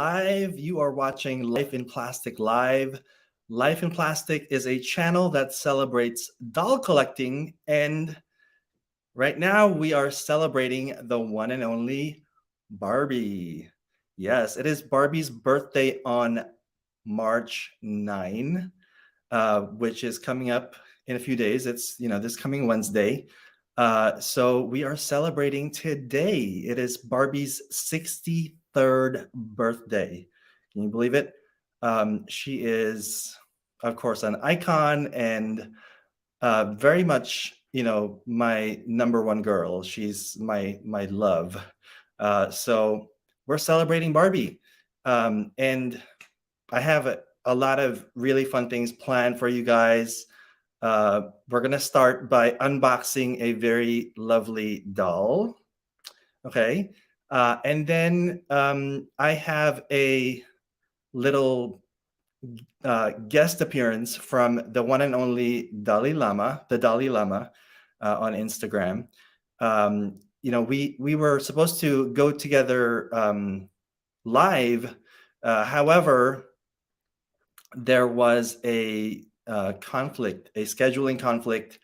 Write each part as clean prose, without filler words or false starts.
live. You are watching Life in Plastic Live. Life in Plastic is a channel that celebrates doll collecting, and right now we are celebrating the one and only Barbie. Yes, it is Barbie's birthday on March 9, which is coming up in a few days. It's, this coming Wednesday. So we are celebrating today. It is Barbie's 63rd birthday. Can you believe it? She is, of course, an icon and very much, my number one girl. She's my love. So we're celebrating Barbie. And I have a lot of really fun things planned for you guys. We're going to start by unboxing a very lovely doll. Okay. And then I have a little guest appearance from the one and only thadollylama, on Instagram. We were supposed to go together live. However, there was a scheduling conflict.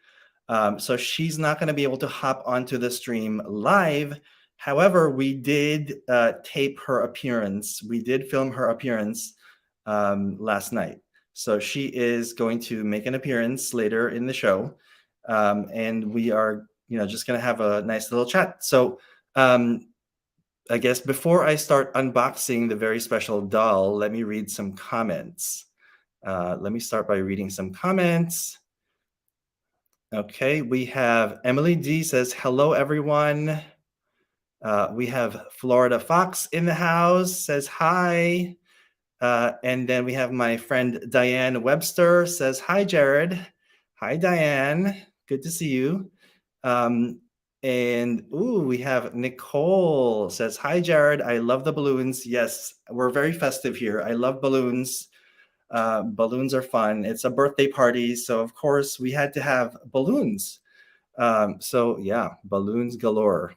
So she's not going to be able to hop onto the stream live. However, we did tape her appearance. We did film her appearance last night. So she is going to make an appearance later in the show. And we are, just going to have a nice little chat. So I guess before I start unboxing the very special doll, let me read some comments. Let me start by reading some comments. Okay, we have Emily D says, hello, everyone. We have Florida Fox in the house, says hi. And then we have my friend Diane Webster says, hi, Jared. Hi, Diane. Good to see you. And we have Nicole says, hi, Jared. I love the balloons. Yes, we're very festive here. I love balloons. Balloons are fun. It's a birthday party. So, of course, we had to have balloons. So, yeah, balloons galore.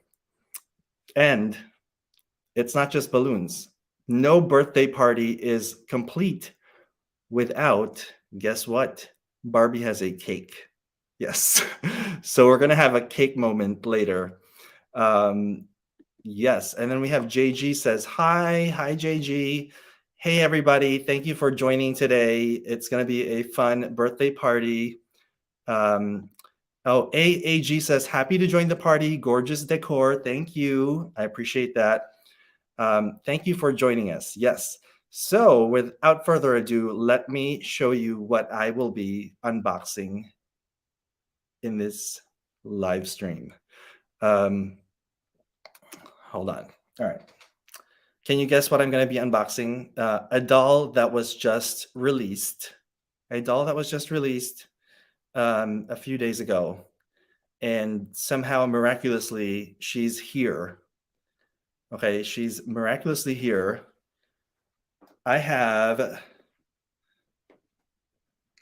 And it's not just balloons. No birthday party is complete without, guess what? Barbie has a cake. Yes. So we're going to have a cake moment later. Yes. And then we have JG says, hi. Hi, JG. Hey, everybody. Thank you for joining today. It's going to be a fun birthday party. AAG says, happy to join the party. Gorgeous decor. Thank you. I appreciate that. Thank you for joining us. Yes. So without further ado, let me show you what I will be unboxing in this live stream. Hold on. All right. Can you guess what I'm going to be unboxing? A doll that was just released. A doll that was just released a few days ago. And somehow, miraculously, she's here. Okay, she's miraculously here. I have,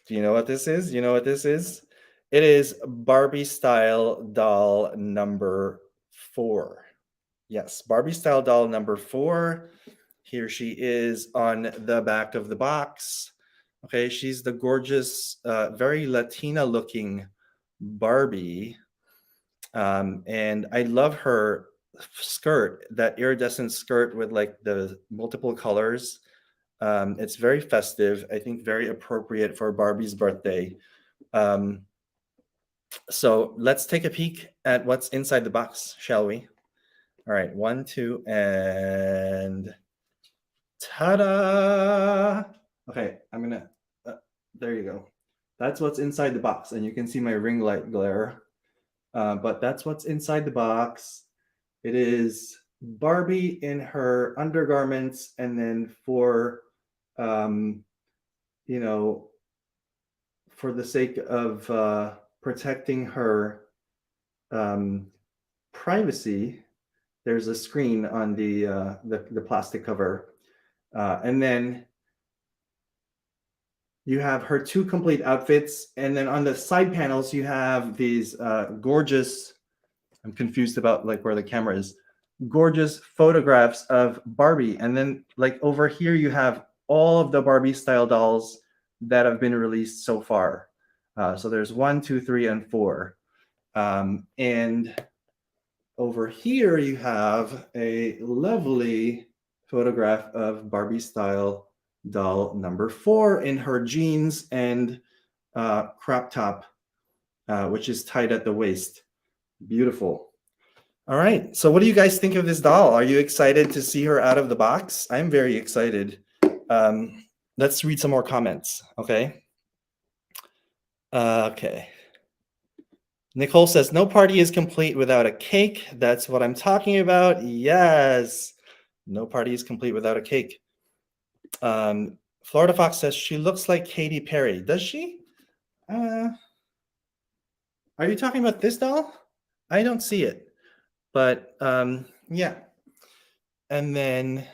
do you know what this is? You know what this is? It is Barbiestyle doll number 4. Yes, Barbiestyle doll number 4. Here she is on the back of the box. Okay, she's the gorgeous, very Latina looking Barbie. And I love her skirt, that iridescent skirt with like the multiple colors. It's very festive. I think very appropriate for Barbie's birthday. So let's take a peek at what's inside the box, shall we? All right, 1, 2, and ta-da! Okay, I'm gonna, there you go. That's what's inside the box, and you can see my ring light glare. But that's what's inside the box. It is Barbie in her undergarments, and then for, for the sake of protecting her privacy, there's a screen on the plastic cover, and then you have her 2 complete outfits, and then on the side panels you have these gorgeous. I'm confused about like where the camera is. gorgeous photographs of Barbie. And then like over here, you have all of the Barbie style dolls that have been released so far. So there's 1, 2, 3, and 4. And over here, you have a lovely photograph of Barbiestyle doll number 4 in her jeans and crop top, which is tied at the waist. Beautiful. All right. So, what do you guys think of this doll? Are you excited to see her out of the box? I'm very excited. Let's read some more comments. Okay. Okay. Nicole says, no party is complete without a cake. That's what I'm talking about. Yes. No party is complete without a cake. Florida Fox says, she looks like Katy Perry. Does she? Are you talking about this doll? I don't see it. But yeah. And then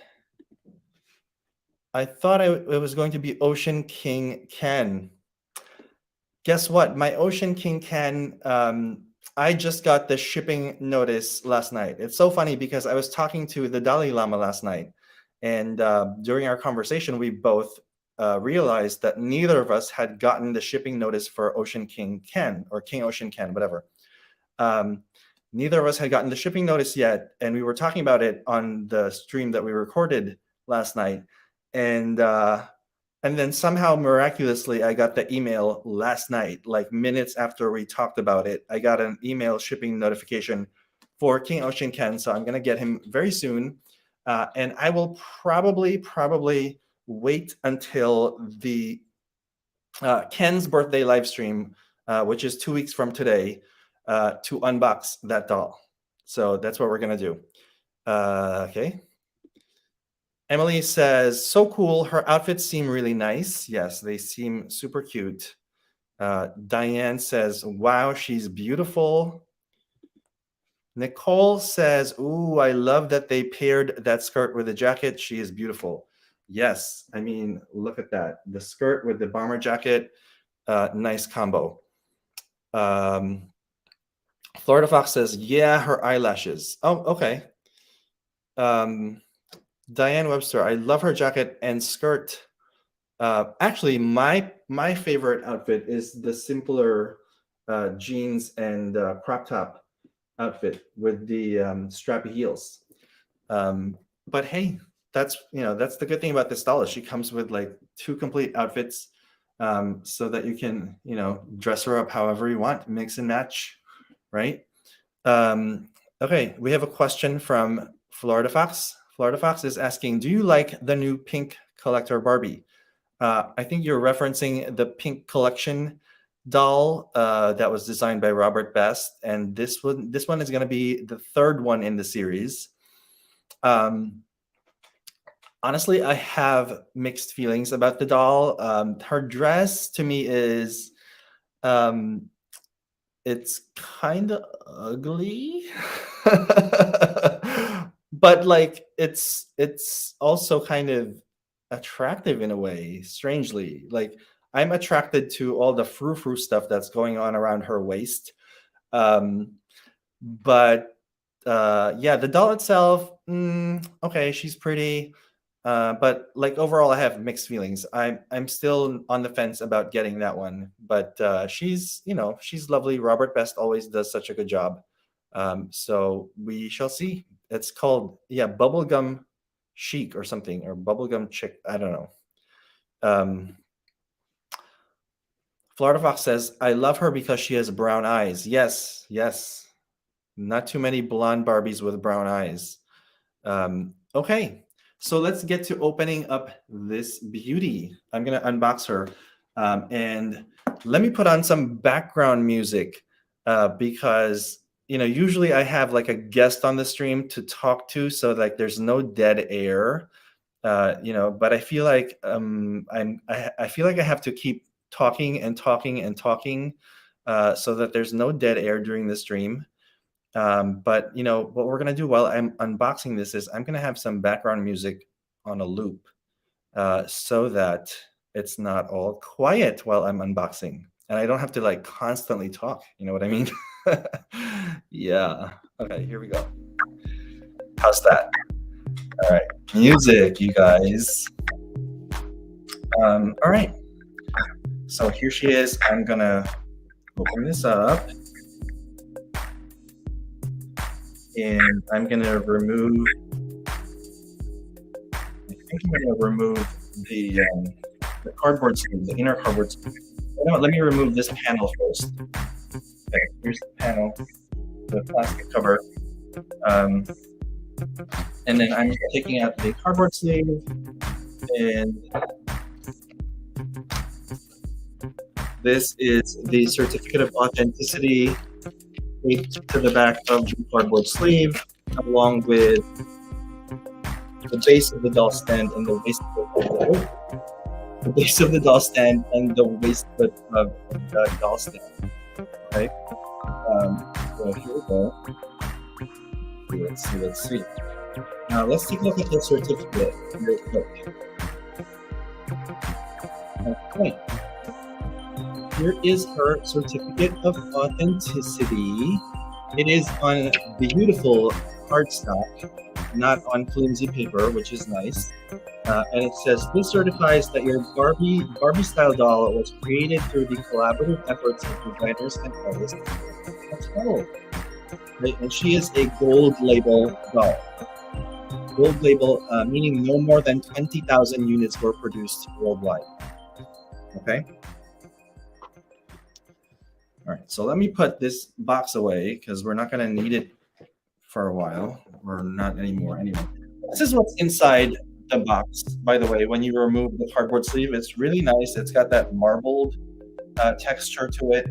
I thought it was going to be Ocean King Ken. Guess what? My Ocean King Ken, I just got the shipping notice last night. It's so funny because I was talking to the Dalai Lama last night. And during our conversation, we both realized that neither of us had gotten the shipping notice for Ocean King Ken or King Ocean Ken, whatever. Neither of us had gotten the shipping notice yet. And we were talking about it on the stream that we recorded last night. And then somehow miraculously, I got the email last night, like minutes after we talked about it. I got an email shipping notification for King Ocean Ken. So I'm going to get him very soon. And I will probably wait until the Ken's birthday live stream, which is 2 weeks from today, to unbox that doll. So that's what we're going to do. Okay. Emily says, so cool. Her outfits seem really nice. Yes, they seem super cute. Diane says, wow, she's beautiful. Nicole says, ooh, I love that they paired that skirt with the jacket. She is beautiful. Yes, I mean, look at that. The skirt with the bomber jacket, nice combo. Florida Fox says, yeah, her eyelashes. Oh, okay. Diane Webster, I love her jacket and skirt. Actually, my favorite outfit is the simpler jeans and crop top outfit with the strappy heels. But hey, that's the good thing about this doll is she comes with like 2 complete outfits, so that you can dress her up however you want, mix and match, right? Okay, we have a question from Florida Fox. Florida Fox is asking, do you like the new pink collector Barbie? I think you're referencing the pink collection doll that was designed by Robert Best, and this one is going to be the 3rd one in the series. Honestly, I have mixed feelings about the doll. Her dress to me is it's kind of ugly. But like it's also kind of attractive in a way, strangely. Like I'm attracted to all the frou-frou stuff that's going on around her waist. But yeah, the doll itself, okay, she's pretty. But like overall, I have mixed feelings. I'm still on the fence about getting that one. But she's lovely. Robert Best always does such a good job. So we shall see. It's called Bubblegum Chic or something, or Bubblegum Chick. I don't know. Florida Fox says, I love her because she has brown eyes. Yes. Not too many blonde Barbies with brown eyes. Okay, so let's get to opening up this beauty. I'm going to unbox her. And let me put on some background music because, usually I have like a guest on the stream to talk to. So like there's no dead air, but I feel like I feel like I have to keep talking and talking and talking so that there's no dead air during the stream. But what we're gonna do while I'm unboxing this is I'm gonna have some background music on a loop so that it's not all quiet while I'm unboxing and I don't have to like constantly talk. You know what I mean? Yeah. Okay, here we go. How's that? All right, music, you guys. All right, so here she is. I'm gonna open this up, and I'm gonna remove. I think I'm gonna remove the cardboard sleeve, the inner cardboard sleeve. No, let me remove this panel first. Okay, here's the panel, the plastic cover. And then I'm taking out the cardboard sleeve, and this is the certificate of authenticity taped to the back of the cardboard sleeve, along with the base of the doll stand and the waist the base of the doll stand and the waistlet of the doll stand. Okay. So here we go. Let's see. Now let's take a look at the certificate real quick. Okay. Here is her certificate of authenticity. It is on beautiful cardstock, not on flimsy paper, which is nice. And it says, this certifies that your Barbiestyle doll was created through the collaborative efforts of designers and artists. That's cool. Right? And she is a gold label doll. Gold label, meaning no more than 20,000 units were produced worldwide. Okay? All right, so let me put this box away because we're not going to need it for a while, or not anymore anyway. This is what's inside the box, by the way. When you remove the cardboard sleeve, it's really nice. It's got that marbled texture to it.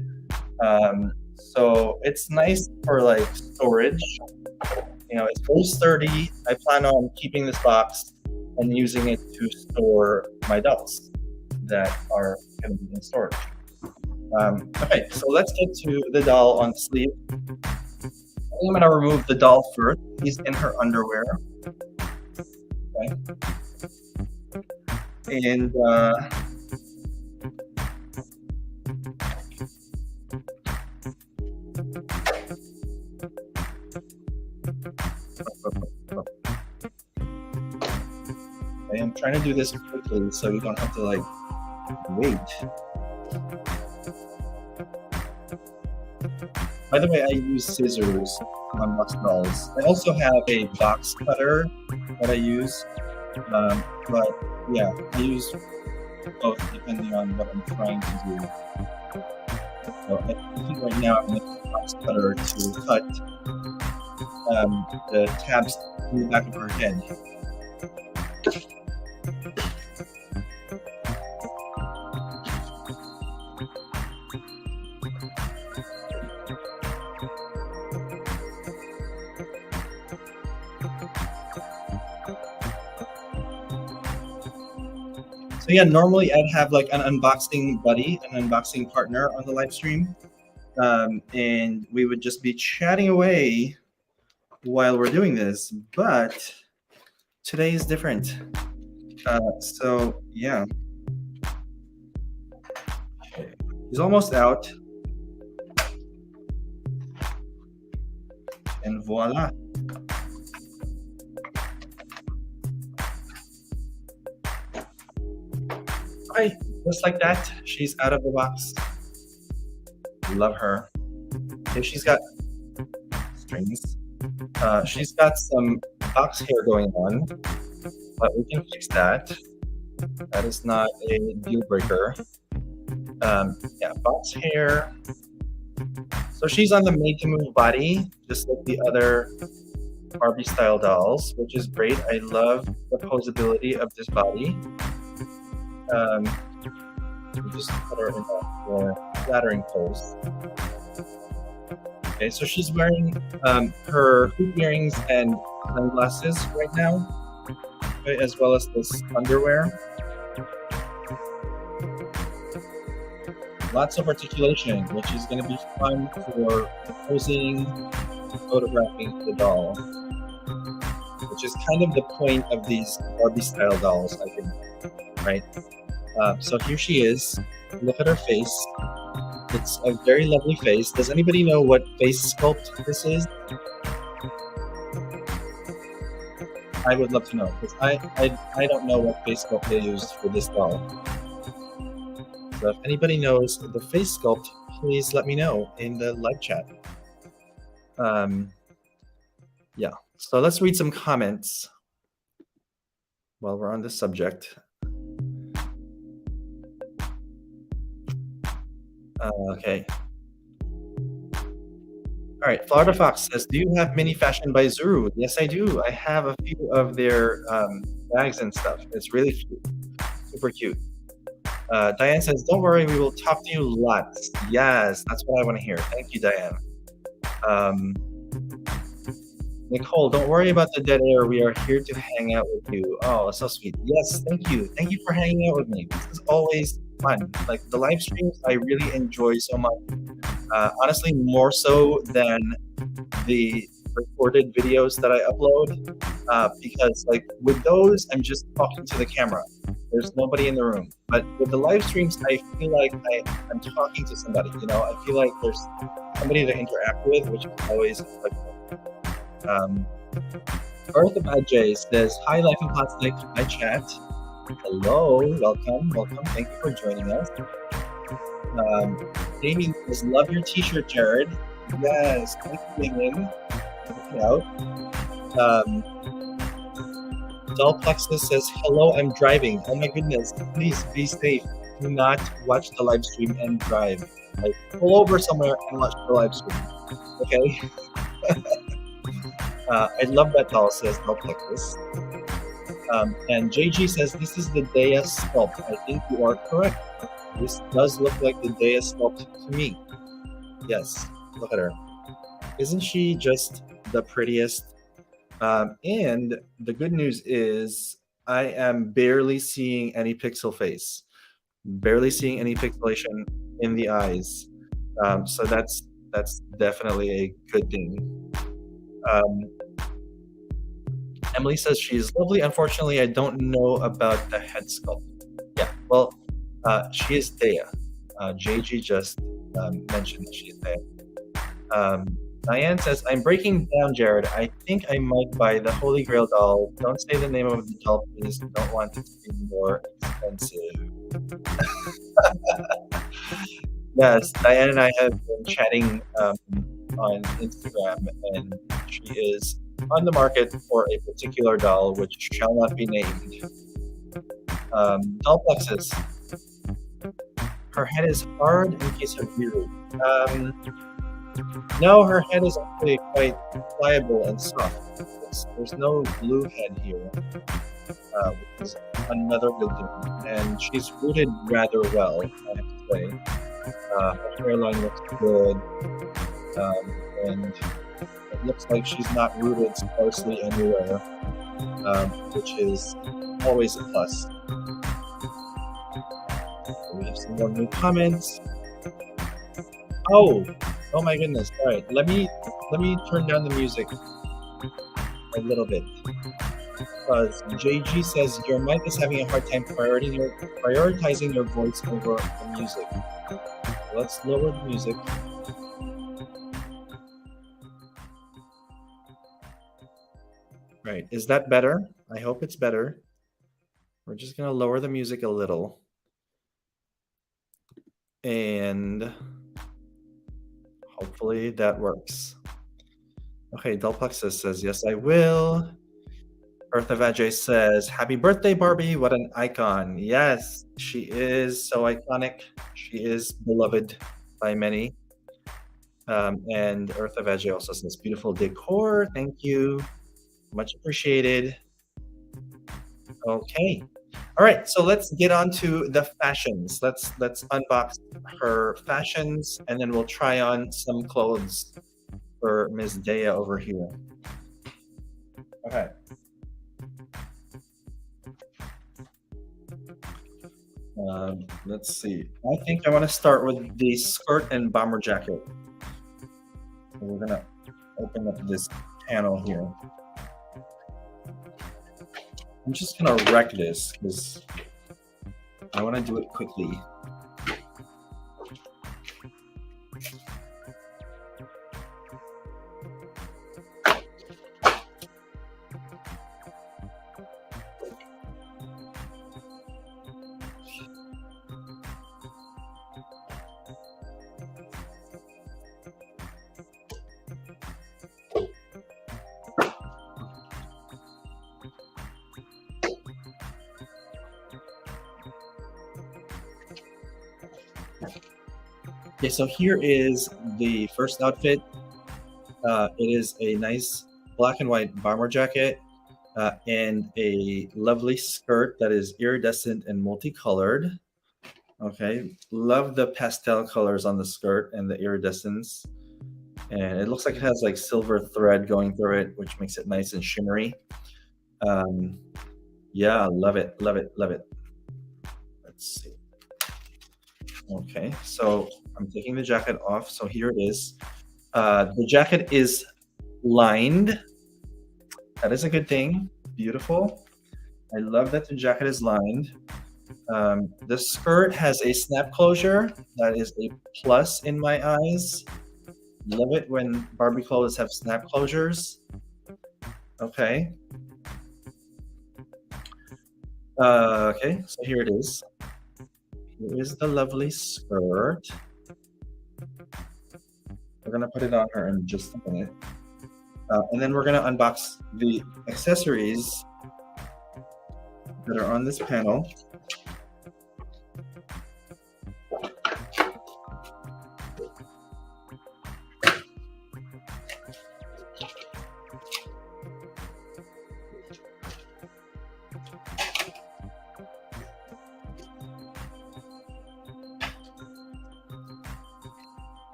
So it's nice for like storage. You know, it's very sturdy. I plan on keeping this box and using it to store my dolls that are going to be in storage. Okay, so let's get to the doll on the sleeve. I'm going to remove the doll first. She's in her underwear. Okay. And I'm trying to do this quickly so you don't have to like wait. By the way, I use scissors on box dolls. I also have a box cutter that I use, but yeah, I use both depending on what I'm trying to do. So I think right now I'm using a box cutter to cut the tabs in the back of her head. So yeah, normally I'd have like an unboxing buddy, an unboxing partner on the live stream, and we would just be chatting away while we're doing this. But today is different. So yeah, he's almost out, and voila. Okay, just like that, she's out of the box. Love her. Okay, she's got strings. She's got some box hair going on, but we can fix that. That is not a deal breaker. Yeah, box hair. So she's on the made to move body, just like the other Barbiestyle dolls, which is great. I love the posability of this body. Just put her in a more flattering pose. Okay, so she's wearing her hoop earrings and sunglasses right now, okay, as well as this underwear. Lots of articulation, which is going to be fun for posing, photographing the doll, which is kind of the point of these Barbie-style dolls, I think, right? So here she is. Look at her face. It's a very lovely face. Does anybody know what face sculpt this is? I would love to know because I don't know what face sculpt they used for this doll. So if anybody knows the face sculpt, please let me know in the live chat. Yeah, so let's read some comments while we're on this subject. Okay. All right, Florida Fox says, do you have Mini Fashion by Zuru? Yes, I do. I have a few of their bags and stuff. It's really cute, super cute. Diane says, don't worry, we will talk to you lots. Yes, that's what I want to hear. Thank you, Diane. Nicole, don't worry about the dead air. We are here to hang out with you. Oh, so sweet. Yes, thank you. Thank you for hanging out with me. This is always fun. Like the live streams, I really enjoy so much. Honestly, more so than the recorded videos that I upload, because like with those, I'm just talking to the camera. There's nobody in the room. But with the live streams, I feel like I'm talking to somebody. You know, I feel like there's somebody to interact with, which is always like. Earth of Ajay says, hi, Life in Plastic. Hi, chat. Hello, welcome. Thank you for joining us. Damien says, love your t-shirt, Jared. Yes, thank you, Damien. Check it out. Doll Plexus says, hello, I'm driving. Oh my goodness, please be safe. Do not watch the live stream and drive. Like, pull over somewhere and watch the live stream. Okay? I love that doll, says Doll Plexus. And JG says, this is the Dea sculpt. I think you are correct. This does look like the Dea sculpt to me. Yes, look at her. Isn't she just the prettiest? And the good news is I am barely seeing any pixel face, barely seeing any pixelation in the eyes. So that's definitely a good thing. Emily says she's lovely. Unfortunately, I don't know about the head sculpt. Yeah, well, she is Dea. JG just mentioned that she's Dea. Diane says, I'm breaking down, Jared. I think I might buy the Holy Grail doll. Don't say the name of the doll, please. Don't want it to be more expensive. Yes, Diane and I have been chatting on Instagram, and she is on the market for a particular doll, which shall not be named. Doll Plexus. Her head is hard in case of reroute. No, her head is actually quite pliable and soft. There's no glue head here, which is another good thing. And she's rooted rather well, I have to say. Her hairline looks good, and it looks like she's not rooted sparsely anywhere, which is always a plus. We have some more new comments. Oh my goodness! All right, let me turn down the music a little bit, because JG says your mic is having a hard time prioritizing your voice over the music. Let's lower the music. Right, is that better? I hope it's better. We're just gonna lower the music a little. And hopefully that works. Okay, Delplexus says, yes, I will. Earth of Ajay says, happy birthday, Barbie. What an icon. Yes, she is so iconic. She is beloved by many. And Earth of Ajay also says, beautiful decor. Thank you. Much appreciated. Okay. All right, so let's get on to the fashions. Let's unbox her fashions, and then we'll try on some clothes for Ms. Dea over here. Okay. Let's see. I think I want to start with the skirt and bomber jacket. So we're gonna open up this panel here. I'm just gonna wreck this because I want to do it quickly. Okay, so here is the first outfit. It is a nice black and white bomber jacket and a lovely skirt that is iridescent and multicolored. Okay, love the pastel colors on the skirt and the iridescence. And it looks like it has like silver thread going through it, which makes it nice and shimmery. Um, yeah, love it, love it, love it. Let's see. Okay, so I'm taking the jacket off. So here it is. The jacket is lined. That is a good thing. Beautiful. I love that the jacket is lined. The skirt has a snap closure. That is a plus in my eyes. Love it when Barbie clothes have snap closures. Okay. Okay, so here it is. Here is the lovely skirt. We're gonna put it on her in just a minute. And then we're gonna unbox the accessories that are on this panel.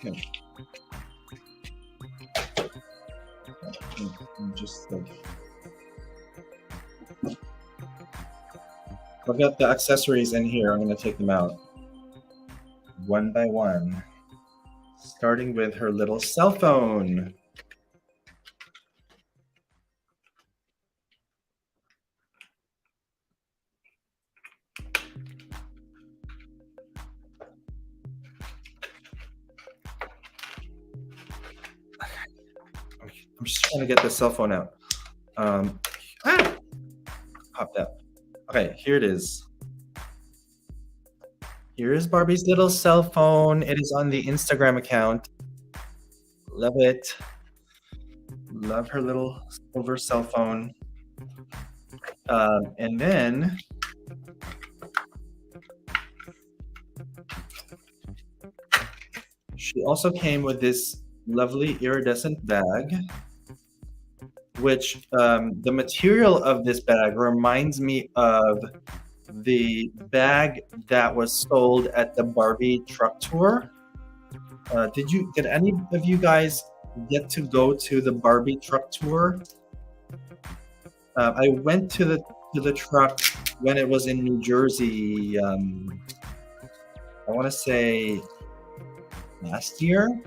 Okay. Just like I've got the accessories in here. I'm going to take them out one by one, starting with her little cell phone. I'm just trying to get the cell phone out. Popped out. Okay, here it is. Here is Barbie's little cell phone. It is on the Instagram account. Love it. Love her little silver cell phone. And then she also came with this lovely iridescent bag, which the material of this bag reminds me of the bag that was sold at the Barbie truck tour. Did any of you guys get to go to the Barbie truck tour? I went to the truck when it was in New Jersey. I want to say last year.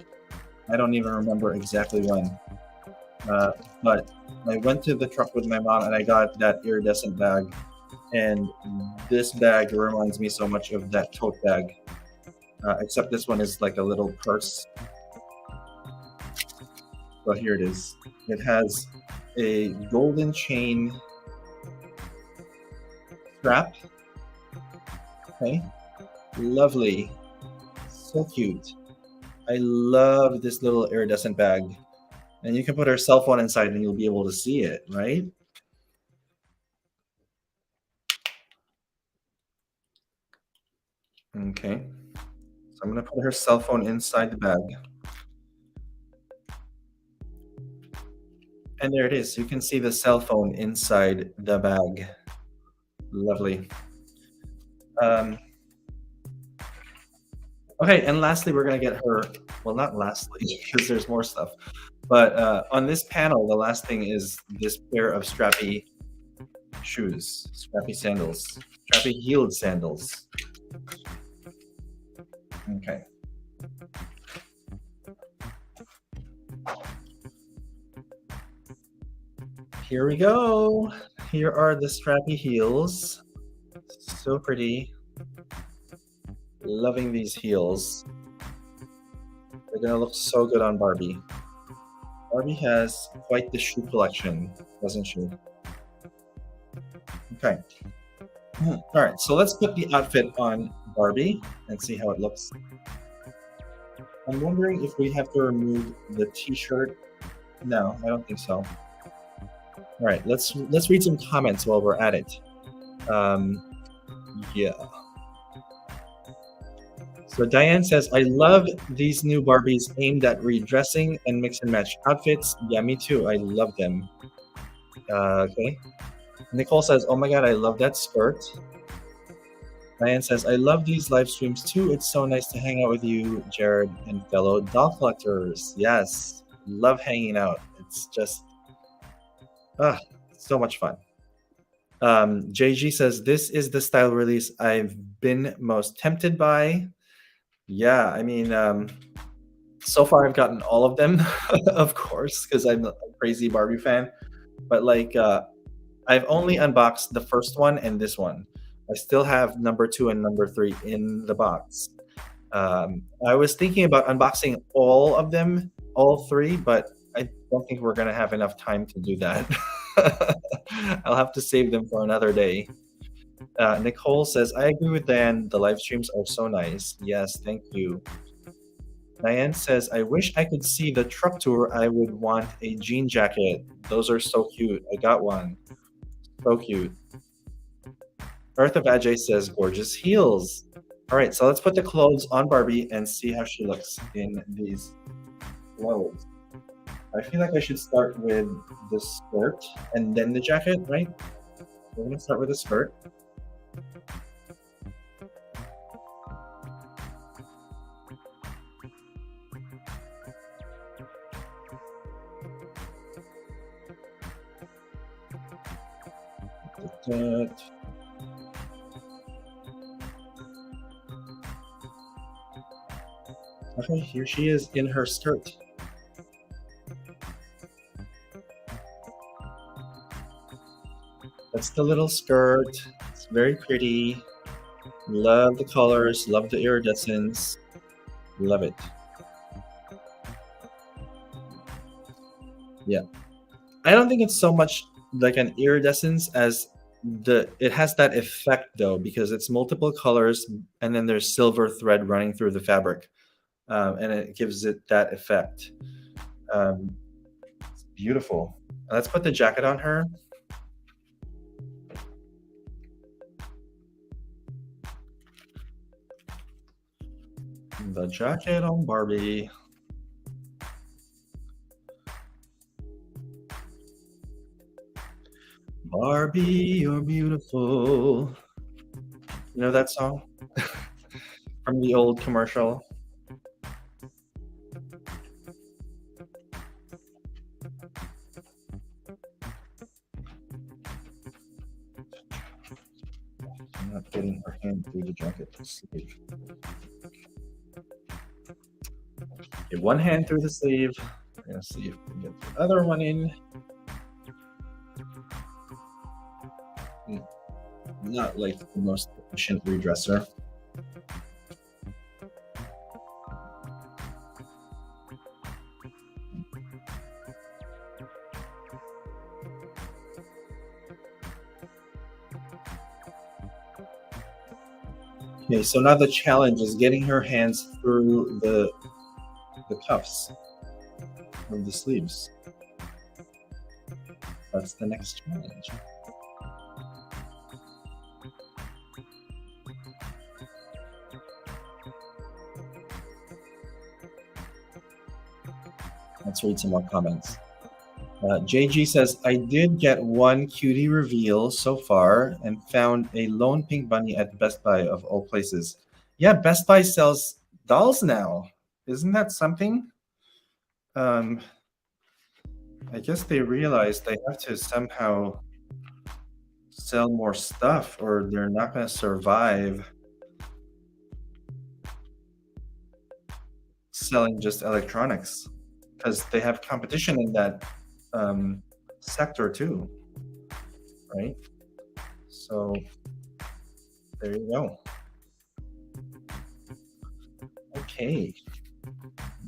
I don't even remember exactly when. But I went to the truck with my mom and I got that iridescent bag. And this bag reminds me so much of that tote bag. Except this one is like a little purse. So here it is. It has a golden chain strap. Okay. Lovely. So cute. I love this little iridescent bag. And you can put her cell phone inside and you'll be able to see it, right? Okay. So I'm going to put her cell phone inside the bag. And there it is. You can see the cell phone inside the bag. Lovely. Okay, and lastly, we're going to get her, well, not lastly, because there's more stuff. But on this panel, the last thing is this pair of strappy shoes, strappy sandals, strappy heeled sandals. Okay. Here we go. Here are the strappy heels. So pretty. Loving these heels. They're gonna look so good on Barbie. Barbie has quite the shoe collection, doesn't she? Okay. All right, so let's put the outfit on Barbie and see how it looks. I'm wondering if we have to remove the t-shirt. No, I don't think so. All right, let's read some comments while we're at it. Um, yeah. So Diane says, I love these new Barbies aimed at redressing and mix and match outfits. Yeah, me too. I love them. Okay. Nicole says, oh my God, I love that skirt. Diane says, I love these live streams too. It's so nice to hang out with you, Jared, and fellow doll collectors. Yes, love hanging out. It's just, ah, so much fun. JG says, this is the style release I've been most tempted by. Yeah, I mean, so far I've gotten all of them, of course, because I'm a crazy Barbie fan. But like, I've only unboxed the first one and this one. I still have number two and number three in the box. I was thinking about unboxing all of them, all three, but I don't think we're gonna have enough time to do that. I'll have to save them for another day. Nicole says, I agree with Dan. The live streams are so nice. Yes, thank you. Diane says, I wish I could see the truck tour. I would want a jean jacket. Those are so cute. I got one. So cute. Earth of Ajay says, gorgeous heels. All right, so let's put the clothes on Barbie and see how she looks in these clothes. I feel like I should start with the skirt and then the jacket, right? We're gonna start with the skirt. Okay, here she is in her skirt. That's the little skirt. It's very pretty. Love the colors, love the iridescence. Love it. Yeah. I don't think it's so much like an iridescence as it has that effect though, because it's multiple colors and then there's silver thread running through the fabric. And it gives it that effect. It's beautiful. Let's put the jacket on her. The jacket on Barbie. Barbie, you're beautiful. You know that song from the old commercial? I'm not getting her hand through the jacket sleeve. Get one hand through the sleeve. We're gonna see if we can get the other one in. Not like the most efficient redresser. Okay, so now the challenge is getting her hands through the cuffs of the sleeves. That's the next challenge. Let's read some more comments. JG says, I did get one cutie reveal so far and found a lone pink bunny at Best Buy of all places. Yeah, Best Buy sells dolls now. Isn't that something? I guess they realized they have to somehow sell more stuff or they're not going to survive selling just electronics because they have competition in that sector too, right? So there you go. Okay,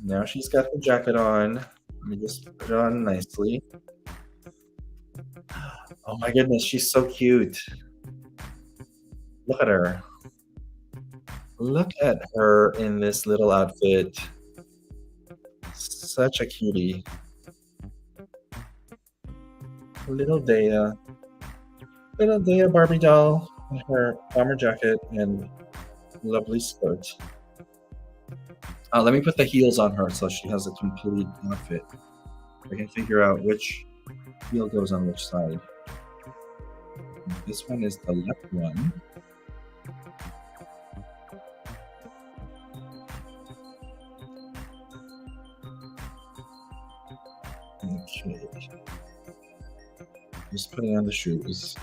now she's got the jacket on. Let me just put it on nicely. Oh my goodness, she's so cute. Look at her. Look at her in this little outfit. Such a cutie. Little Dea. Little Dea Barbie doll in her bomber jacket and lovely skirt. Let me put the heels on her so she has a complete outfit. I can figure out which heel goes on which side. This one is the left one. Okay. Just putting on the shoes.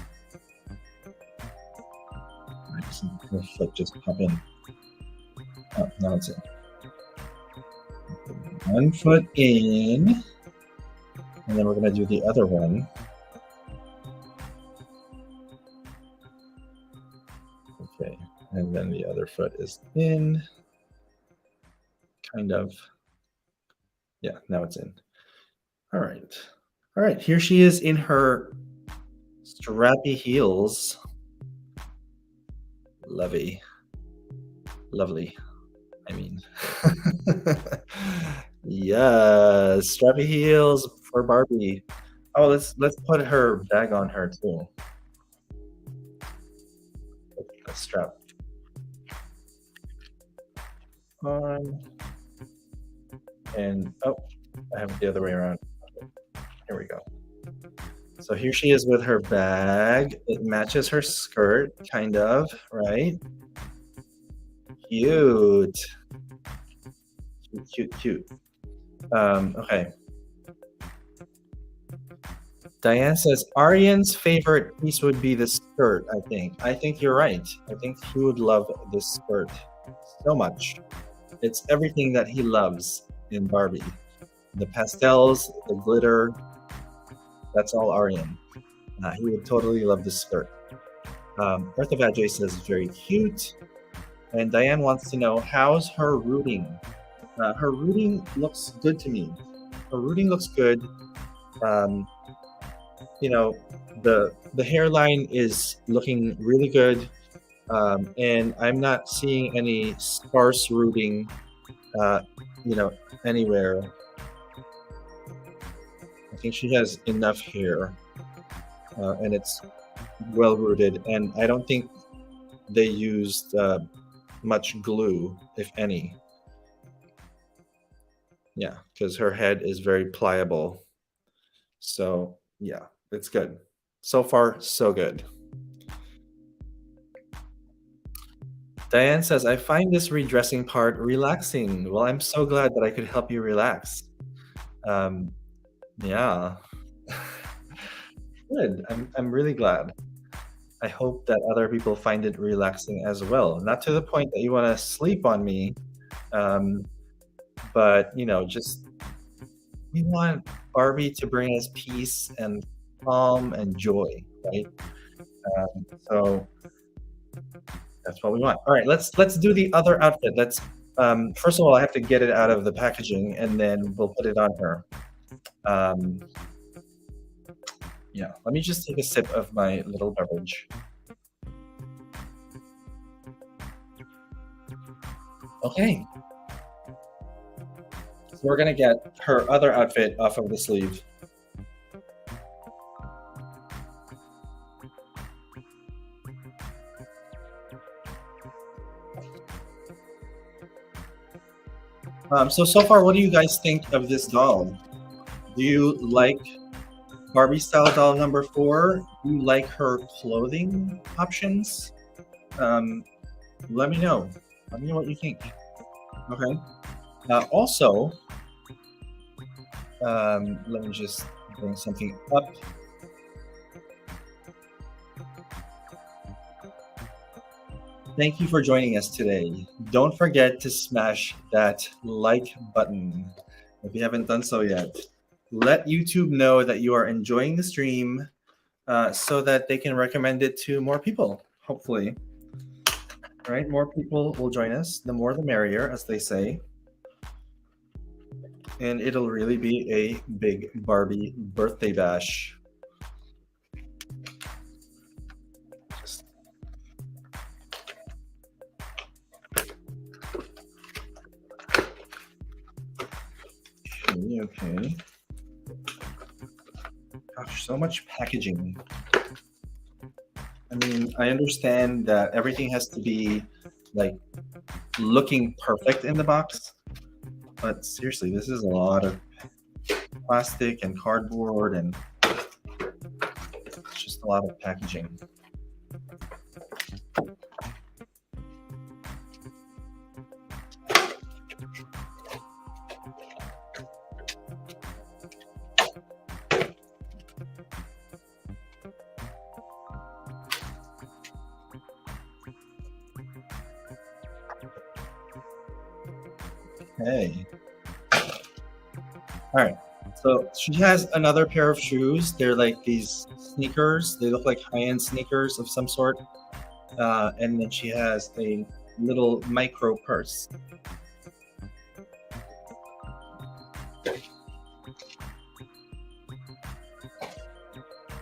Her foot just pop in. Oh, now it's in. One foot in. And then we're going to do the other one. Okay. And then the other foot is in. Kind of. Yeah, now it's in. All right. All right. Here she is in her strappy heels. Lovely. I mean. Yes, strappy heels for Barbie. Oh, let's put her bag on her too. Let's strap on. And oh, I have it the other way around. Here we go. So here she is with her bag. It matches her skirt, kind of, right? Cute. Cute. Okay. Diane says Aryan's favorite piece would be the skirt, I think. I think you're right. I think he would love this skirt so much. It's everything that he loves in Barbie. The pastels, the glitter, that's all Aryan. He would totally love this skirt. Eartha Vajay says very cute. And Diane wants to know, how's her rooting? Her rooting looks good to me. Her rooting looks good. You know, the hairline is looking really good. And I'm not seeing any sparse rooting, anywhere. I think she has enough hair, and it's well rooted. And I don't think they used much glue, if any. Yeah, because her head is very pliable. So yeah, it's good. So far, so good. Diane says, I find this redressing part relaxing. Well, I'm so glad that I could help you relax. Yeah. Good. I'm really glad. I hope that other people find it relaxing as well. Not to the point that you want to sleep on me, but just we want Barbie to bring us peace and calm and joy, right? So that's what we want. All right, let's do the other outfit. Let's first of all, I have to get it out of the packaging, and then we'll put it on her. Yeah, let me just take a sip of my little beverage. Okay. So we're gonna get her other outfit off of the sleeve. So far, what do you guys think of this doll? Do you like Barbiestyle doll number 4? Do you like her clothing options? Let me know. Let me know what you think. Okay. Also, let me just bring something up. Thank you for joining us today. Don't forget to smash that like button if you haven't done so yet. Let YouTube know that you are enjoying the stream so that they can recommend it to more people, hopefully. All right, more people will join us. The more the merrier, as they say. And it'll really be a big Barbie birthday bash. Okay. Gosh, so much packaging. I mean, I understand that everything has to be like looking perfect in the box, but seriously, this is a lot of plastic and cardboard, and it's just a lot of packaging. Okay. All right. So she has another pair of shoes. They're like these sneakers. They look like high-end sneakers of some sort. And then she has a little micro purse.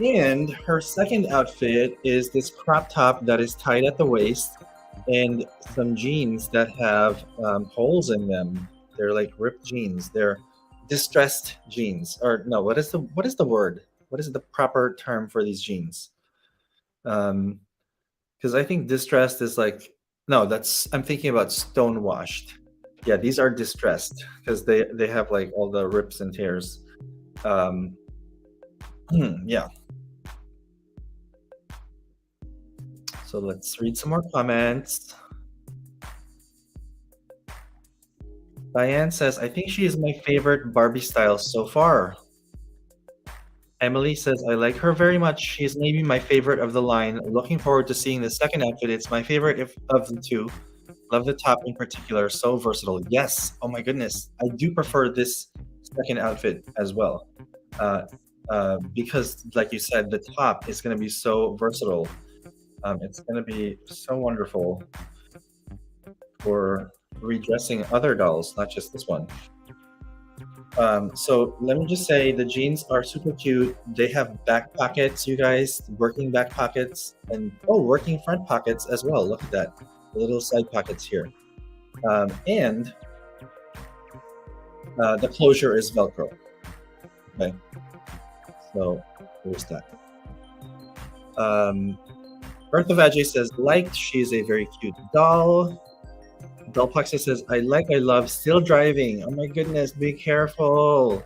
And her second outfit is this crop top that is tied at the waist, and some jeans that have holes in them. They're like ripped jeans. They're distressed jeans. Or no, what is the word? What is the proper term for these jeans? Because I think distressed is like, no, that's, I'm thinking about stonewashed. Yeah, these are distressed because they have like all the rips and tears. Um, yeah. So let's read some more comments. Diane says, I think she is my favorite Barbiestyle so far. Emily says, I like her very much. She's maybe my favorite of the line. Looking forward to seeing the second outfit. It's my favorite of the two. Love the top in particular. So versatile. Yes. Oh my goodness. I do prefer this second outfit as well. Because, like you said, the top is going to be so versatile. It's going to be so wonderful for redressing other dolls, not just this one. So let me just say the jeans are super cute. They have back pockets, you guys, working back pockets, and working front pockets as well. Look at that, the little side pockets here. And the closure is Velcro. Okay, so there's that. Bertha Vajay says, liked, she is a very cute doll. Delplexa says, I love, still driving. Oh my goodness, be careful.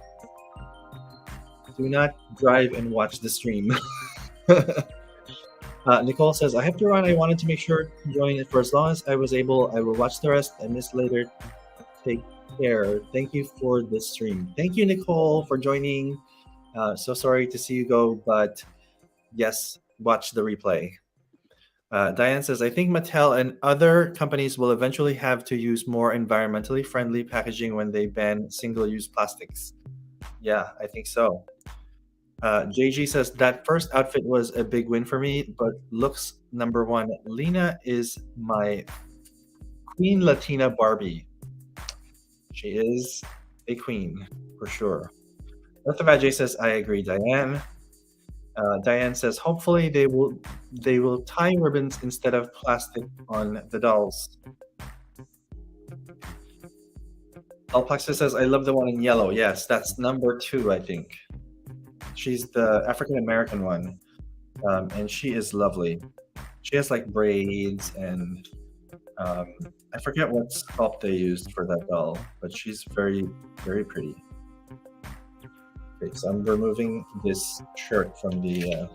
Do not drive and watch the stream. Nicole says, I have to run. I wanted to make sure to join it for as long as I was able. I will watch the rest. I miss later. Take care. Thank you for the stream. Thank you, Nicole, for joining. So sorry to see you go, but yes, watch the replay. Diane says, I think Mattel and other companies will eventually have to use more environmentally friendly packaging when they ban single-use plastics. Yeah, I think so. JG says, that first outfit was a big win for me, but looks number one. Lena is my Queen Latina Barbie. She is a queen, for sure. Bertha Vajay says, I agree, Diane. Diane says, hopefully they will tie ribbons instead of plastic on the dolls. Alpaxa says, I love the one in yellow. Yes, that's number 2, I think. She's the African American one, and she is lovely. She has like braids, and I forget what sculpt they used for that doll, but she's very, very pretty. Okay, so I'm removing this shirt from the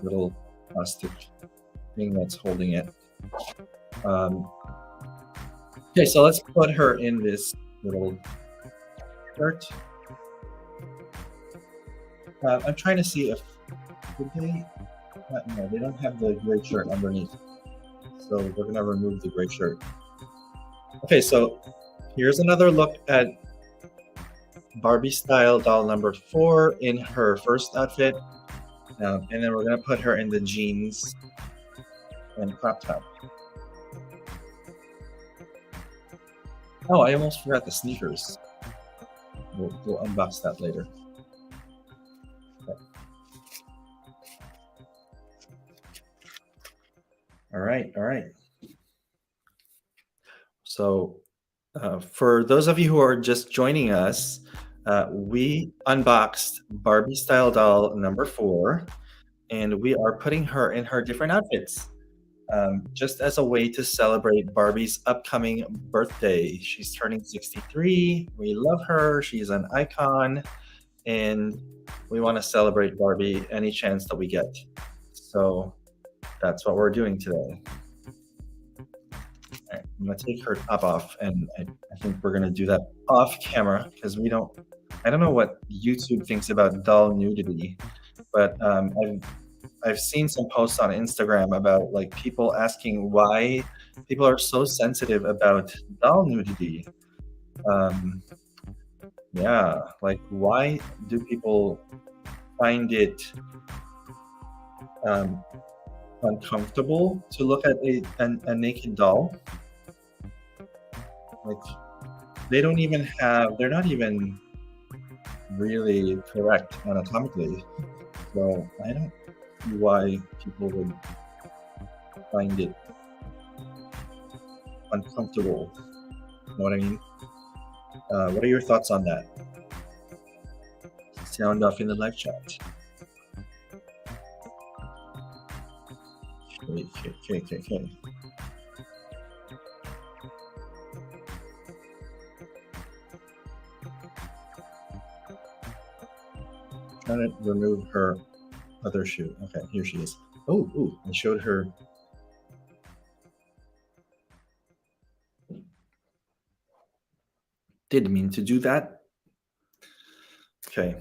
little plastic thing that's holding it. Okay, so let's put her in this little shirt. I'm trying to see if did they. No, they don't have the gray shirt underneath, so we're gonna remove the gray shirt. Okay, so here's another look at Barbiestyle doll number 4 in her first outfit, and then we're gonna put her in the jeans and crop top. Oh, I almost forgot the sneakers. We'll unbox that later. Okay. All right. So for those of you who are just joining us, We unboxed Barbiestyle doll number 4, and we are putting her in her different outfits just as a way to celebrate Barbie's upcoming birthday. She's turning 63. We love her. She's an icon, and we want to celebrate Barbie any chance that we get. So that's what we're doing today. All right, I'm gonna take her top off, and I think we're gonna do that off camera because I don't know what YouTube thinks about doll nudity, but I've seen some posts on Instagram about like people asking why people are so sensitive about doll nudity. Um, yeah, like why do people find it um, uncomfortable to look at a naked doll? Like they're not even really correct anatomically. So I don't see why people would find it uncomfortable. You know what I mean? What are your thoughts on that? Sound off in the live chat. Okay. Trying to remove her other shoe. Okay, here she is. Oh, I showed her. Didn't mean to do that. Okay.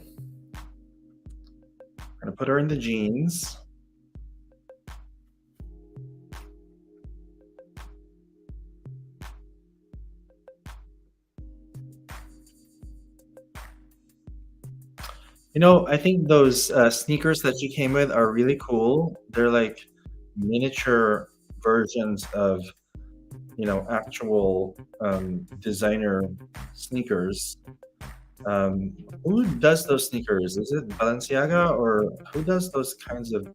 I'm gonna put her in the jeans. You know, I think those sneakers that she came with are really cool. They're like miniature versions of, actual designer sneakers. Who does those sneakers? Is it Balenciaga, or who does those kinds of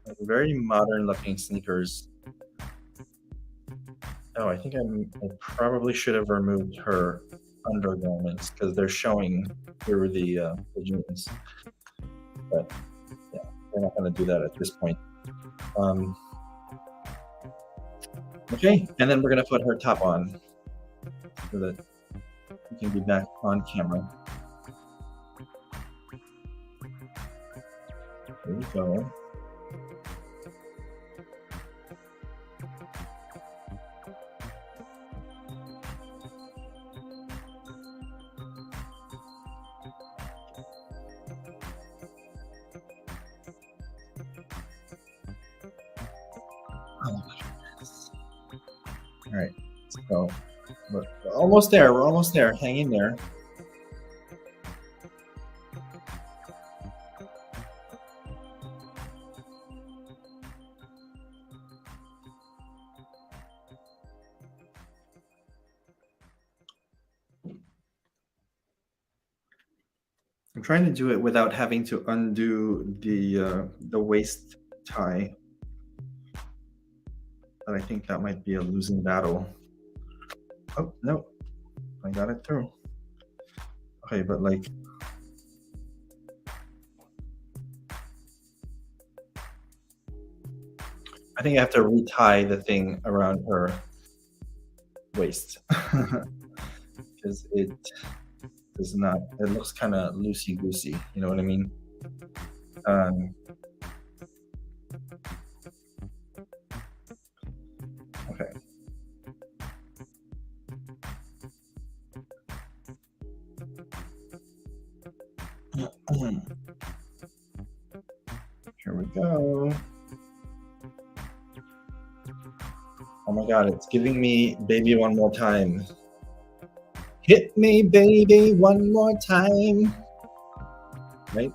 like, very modern looking sneakers? Oh, I think I probably should have removed her undergarments because they're showing through the jeans. But yeah, we're not going to do that at this point. Okay, and then we're going to put her top on so that we can be back on camera. There we go. Oh, all right, so we're almost there. We're almost there. Hang in there. I'm trying to do it without having to undo the waist tie. But I think that might be a losing battle. Oh, no. I got it through. Okay, but like... I think I have to retie the thing around her waist. Because it does not... It looks kind of loosey-goosey. You know what I mean? Okay. Here we go. Oh my god, it's giving me baby one more time. Hit me, baby, one more time. Right?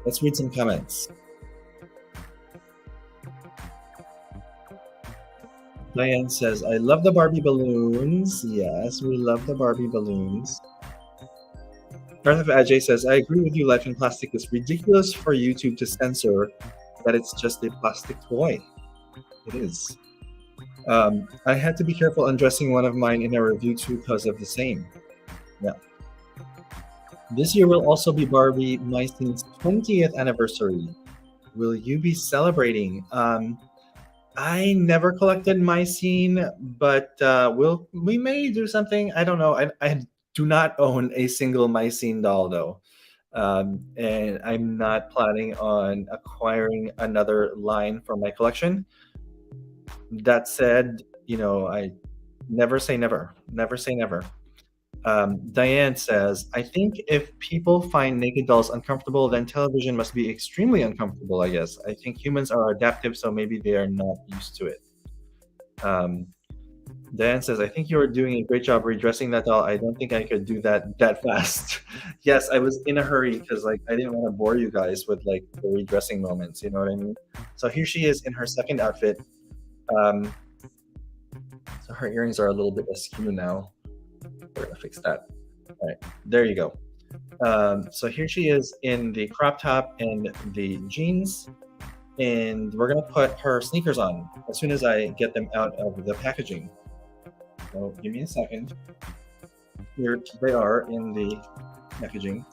Let's read some comments. Diane says, I love the Barbie balloons. Yes, we love the Barbie balloons. Garth of Ajay says, I agree with you, Life in Plastic is ridiculous for YouTube to censor that it's just a plastic toy. It is. I had to be careful undressing one of mine in a review too because of the same. Yeah. This year will also be Barbie Meisten's 20th anniversary. Will you be celebrating? I never collected Mycene, but we may do something. I don't know. I do not own a single Mycene doll though, and I'm not planning on acquiring another line for my collection. That said, I never say never. Never say never. Diane says, I think if people find naked dolls uncomfortable, then television must be extremely uncomfortable, I guess. I think humans are adaptive, so maybe they are not used to it. Um, Diane says, I think you are doing a great job redressing that doll. I don't think I could do that fast. Yes, I was in a hurry because I didn't want to bore you guys with the redressing moments, you know what I mean? So here she is in her second outfit. Um, so her earrings are a little bit askew now. We're gonna fix that. All right, there you go. So here she is in the crop top and the jeans, and we're gonna put her sneakers on as soon as I get them out of the packaging. So give me a second. Here they are in the packaging.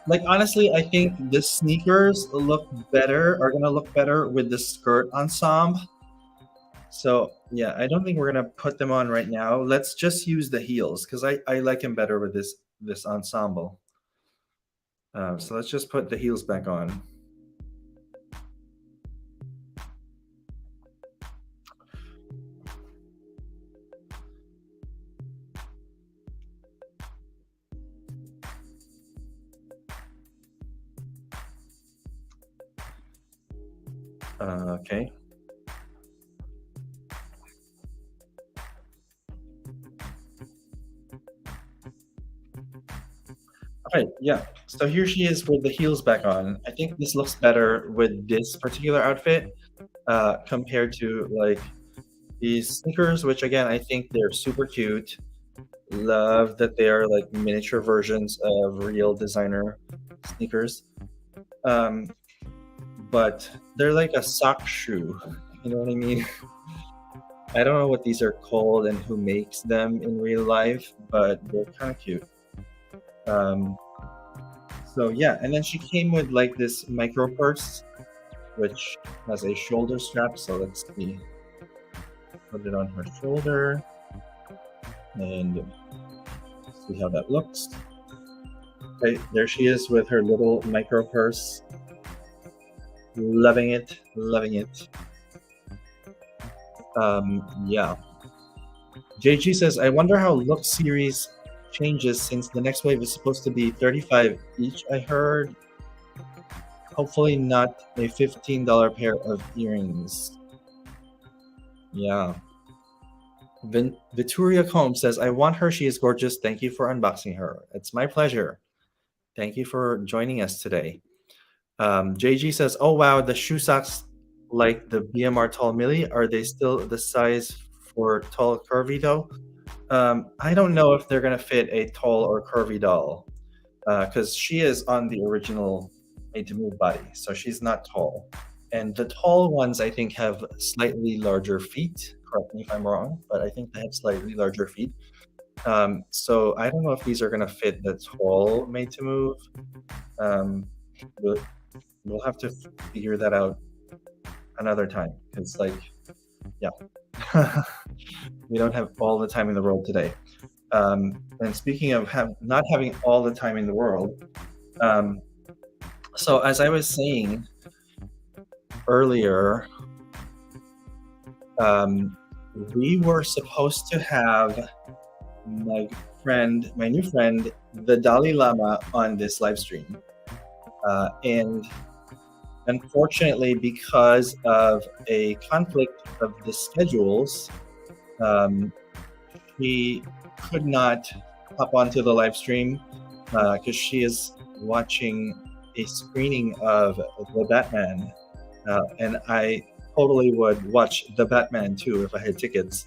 Like honestly, I think the sneakers are gonna look better with the skirt ensemble. So yeah, I don't think we're gonna put them on right now. Let's just use the heels because I like them better with this ensemble. So let's just put the heels back on. Okay. All right, yeah. So here she is with the heels back on. I think this looks better with this particular outfit compared to these sneakers, which again I think they're super cute. Love that they are like miniature versions of real designer sneakers. Um, but they're like a sock shoe. You know what I mean? I don't know what these are called and who makes them in real life, but they're kind of cute. Um, so yeah, and then she came with like this micro purse, which has a shoulder strap. So let's see, put it on her shoulder and see how that looks. Okay, there she is with her little micro purse. Loving it, loving it. Yeah. JG says, I wonder how look series changes since the next wave is supposed to be 35 each, I heard. Hopefully not a $15 pair of earrings. Yeah. Vittoria Combs says, I want her. She is gorgeous. Thank you for unboxing her. It's my pleasure. Thank you for joining us today. JG says, oh, wow, the shoe socks like the BMR Tall Millie, are they still the size for tall curvy though? I don't know if they're going to fit a tall or curvy doll because she is on the original Made to Move body, so she's not tall. And the tall ones, I think, have slightly larger feet. Correct me if I'm wrong, but I think they have slightly larger feet. So I don't know if these are going to fit the tall Made to Move. We'll have to figure that out another time because, yeah, we don't have all the time in the world today. And speaking of not having all the time in the world, so as I was saying earlier, we were supposed to have my new friend, the Dalai Lama, on this live stream. And unfortunately, because of a conflict of the schedules, um, she could not hop onto the live stream because she is watching a screening of the Batman, and I totally would watch the Batman too if I had tickets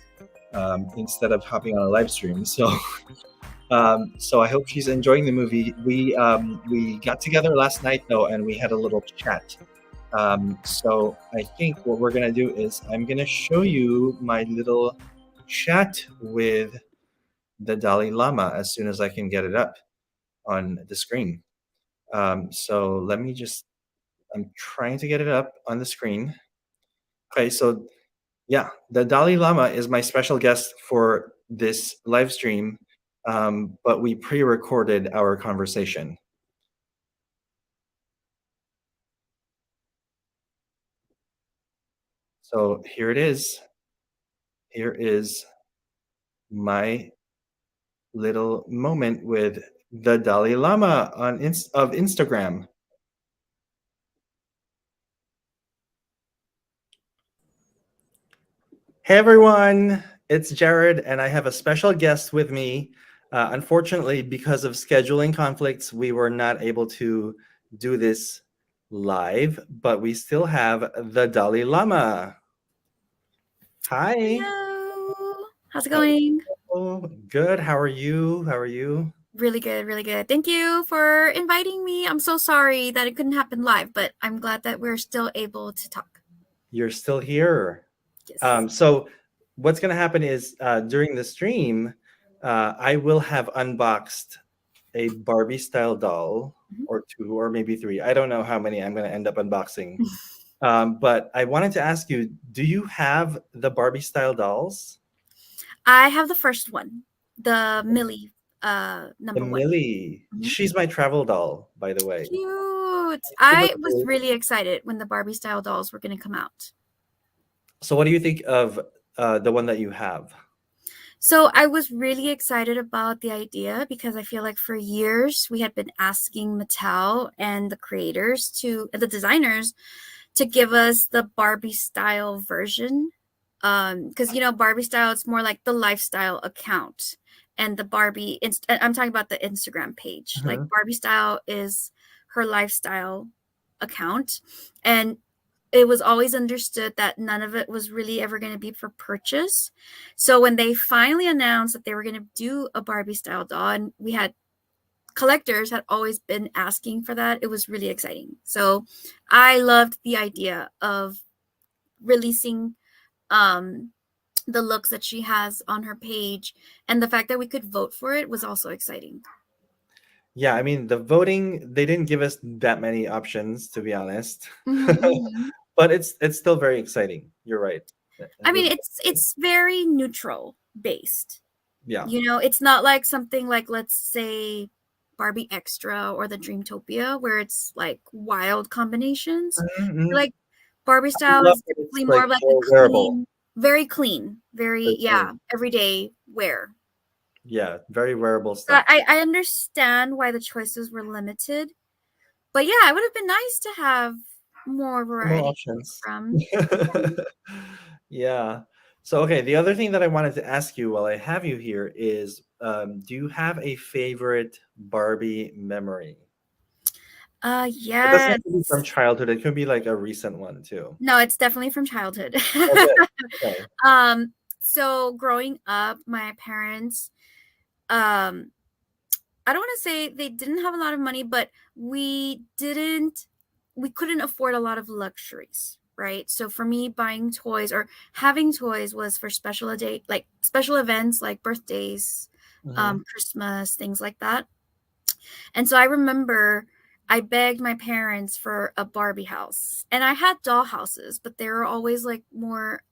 instead of hopping on a live stream. So, so I hope she's enjoying the movie. We got together last night though, and we had a little chat. So I think what we're gonna do is I'm gonna show you my little chat with the Dalai Lama as soon as I can get it up on the screen. So let me just, I'm trying to get it up on the screen. Okay, so yeah, the Dalai Lama is my special guest for this live stream, but we pre recorded our conversation. So here it is. Here is my little moment with the Dalai Lama of Instagram. Hey everyone, it's Jared, and I have a special guest with me. Unfortunately, because of scheduling conflicts, we were not able to do this live, but we still have the Dalai Lama. Hi. Hello. How's it going? Hello. Good. How are you? How are you? Really good, really good. Thank you for inviting me. I'm so sorry that it couldn't happen live, but I'm glad that we're still able to talk. You're still here. Yes. So what's going to happen is during the stream, I will have unboxed a Barbie style doll Mhm. or two or maybe three. I don't know how many I'm going to end up unboxing. But I wanted to ask you, do you have the Barbie style dolls? I have the first one, the Millie The number one. Millie. Mhm. She's my travel doll, by the way. Cute. She looks I was cool. really excited when the Barbie style dolls were going to come out. So what do you think of the one that you have? So I was really excited about the idea because I feel like for years we had been asking Mattel and the creators the designers to give us the Barbie style version. Because Barbie style, it's more like the lifestyle account, and the I'm talking about the Instagram page. Like Mhm. Barbie style is her lifestyle account, and it was always understood that none of it was really ever going to be for purchase. So when they finally announced that they were going to do a Barbie style doll, and we had collectors had always been asking for that, it was really exciting. So I loved the idea of releasing um the looks that she has on her page, and the fact that we could vote for it was also exciting. Yeah, I mean, the voting, they didn't give us that many options, to be honest. Mm-hmm. But it's still very exciting. You're right. It I was mean, it's very neutral based. yeah. It's not like something like, let's say, Barbie Extra or the Dreamtopia, where it's like wild combinations. Mhm. Like Barbie I style love is that it's definitely more like of like a more wearable. clean, very, Very yeah, clean. everyday wear. Yeah, very wearable So stuff. I understand why the choices were limited, but yeah, it would have been nice to have more More variety to choose options. from. Yeah. So, okay, the other thing that I wanted to ask you while I have you here is, do you have a favorite Barbie memory? It doesn't have to be from Yes. childhood. It could be like a recent one too. No, it's definitely from childhood. Oh, good. Okay. um, so growing up, my parents, um, I don't want to say they didn't have a lot of money, but we couldn't afford a lot of luxuries, right? So for me, buying toys or having toys was for special events like birthdays, Mhm. Christmas, things like that. And so I remember I begged my parents for a Barbie house. And I had doll houses, but they were always like more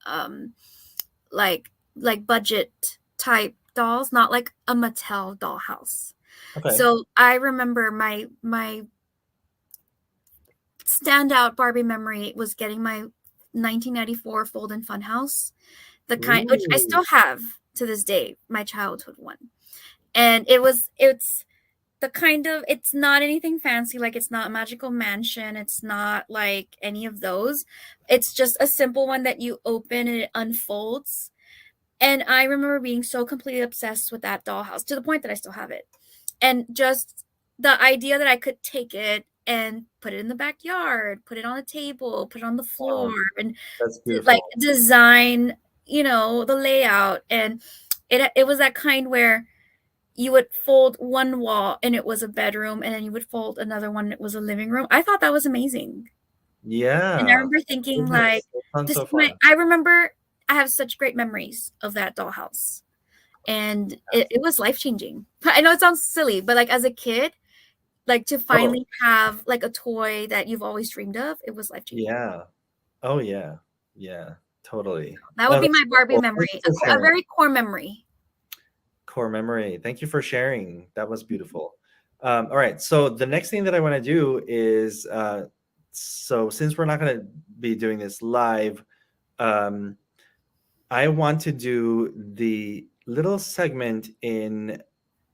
like budget type dolls, not like a Mattel dollhouse. Okay. So I remember my standout Barbie memory was getting my 1994 Fold and Fun House, the kind which I Ooh. still have to this day, my childhood one. And it's the kind of, it's not anything fancy, like it's not Magical Mansion, it's not like any of those. It's just a simple one that you open and it unfolds. And I remember being so completely obsessed with that dollhouse to the point that I still have it. And just the idea that I could take it and put it in the backyard, put it on a table, put it on the floor, Wow, and that's like beautiful. design, the layout. And it was that kind where you would fold one wall and it was a bedroom, and then you would fold another one and it was a living room. I thought that was amazing. And I Yeah. remember thinking like, Goodness, that sounds this so is my, fun. I remember I have such great memories of that dollhouse. And it was life changing. I know it sounds silly, but like as a kid, like to Oh, finally have like a toy that you've always dreamed of, it was life changing. yeah. Oh, yeah. Yeah, totally. That would Oh, be that's my Barbie beautiful. Thank memory, you for a sharing. very core memory. Core memory. Thank you for sharing. That was beautiful. All right. So the next thing that I want to do is, so since we're not going to be doing this live, um, I want to do the little segment in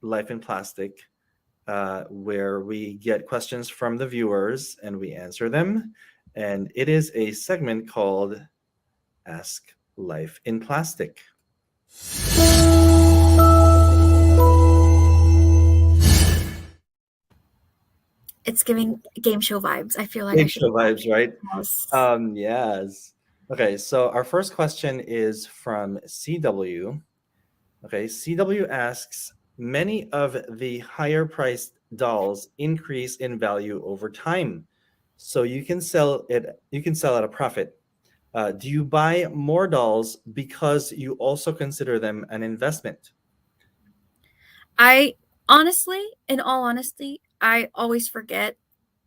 Life in Plastic where we get questions from the viewers and we answer them. And it is a segment called Ask Life in Plastic. It's giving game show vibes. I feel like I Game should show vibes, right? host. Yes. Okay, so our first question is from CW. Okay, CW asks, many of the higher priced dolls increase in value over time. So you can sell at a profit. Do you buy more dolls because you also consider them an investment? I honestly, in all honesty, I always forget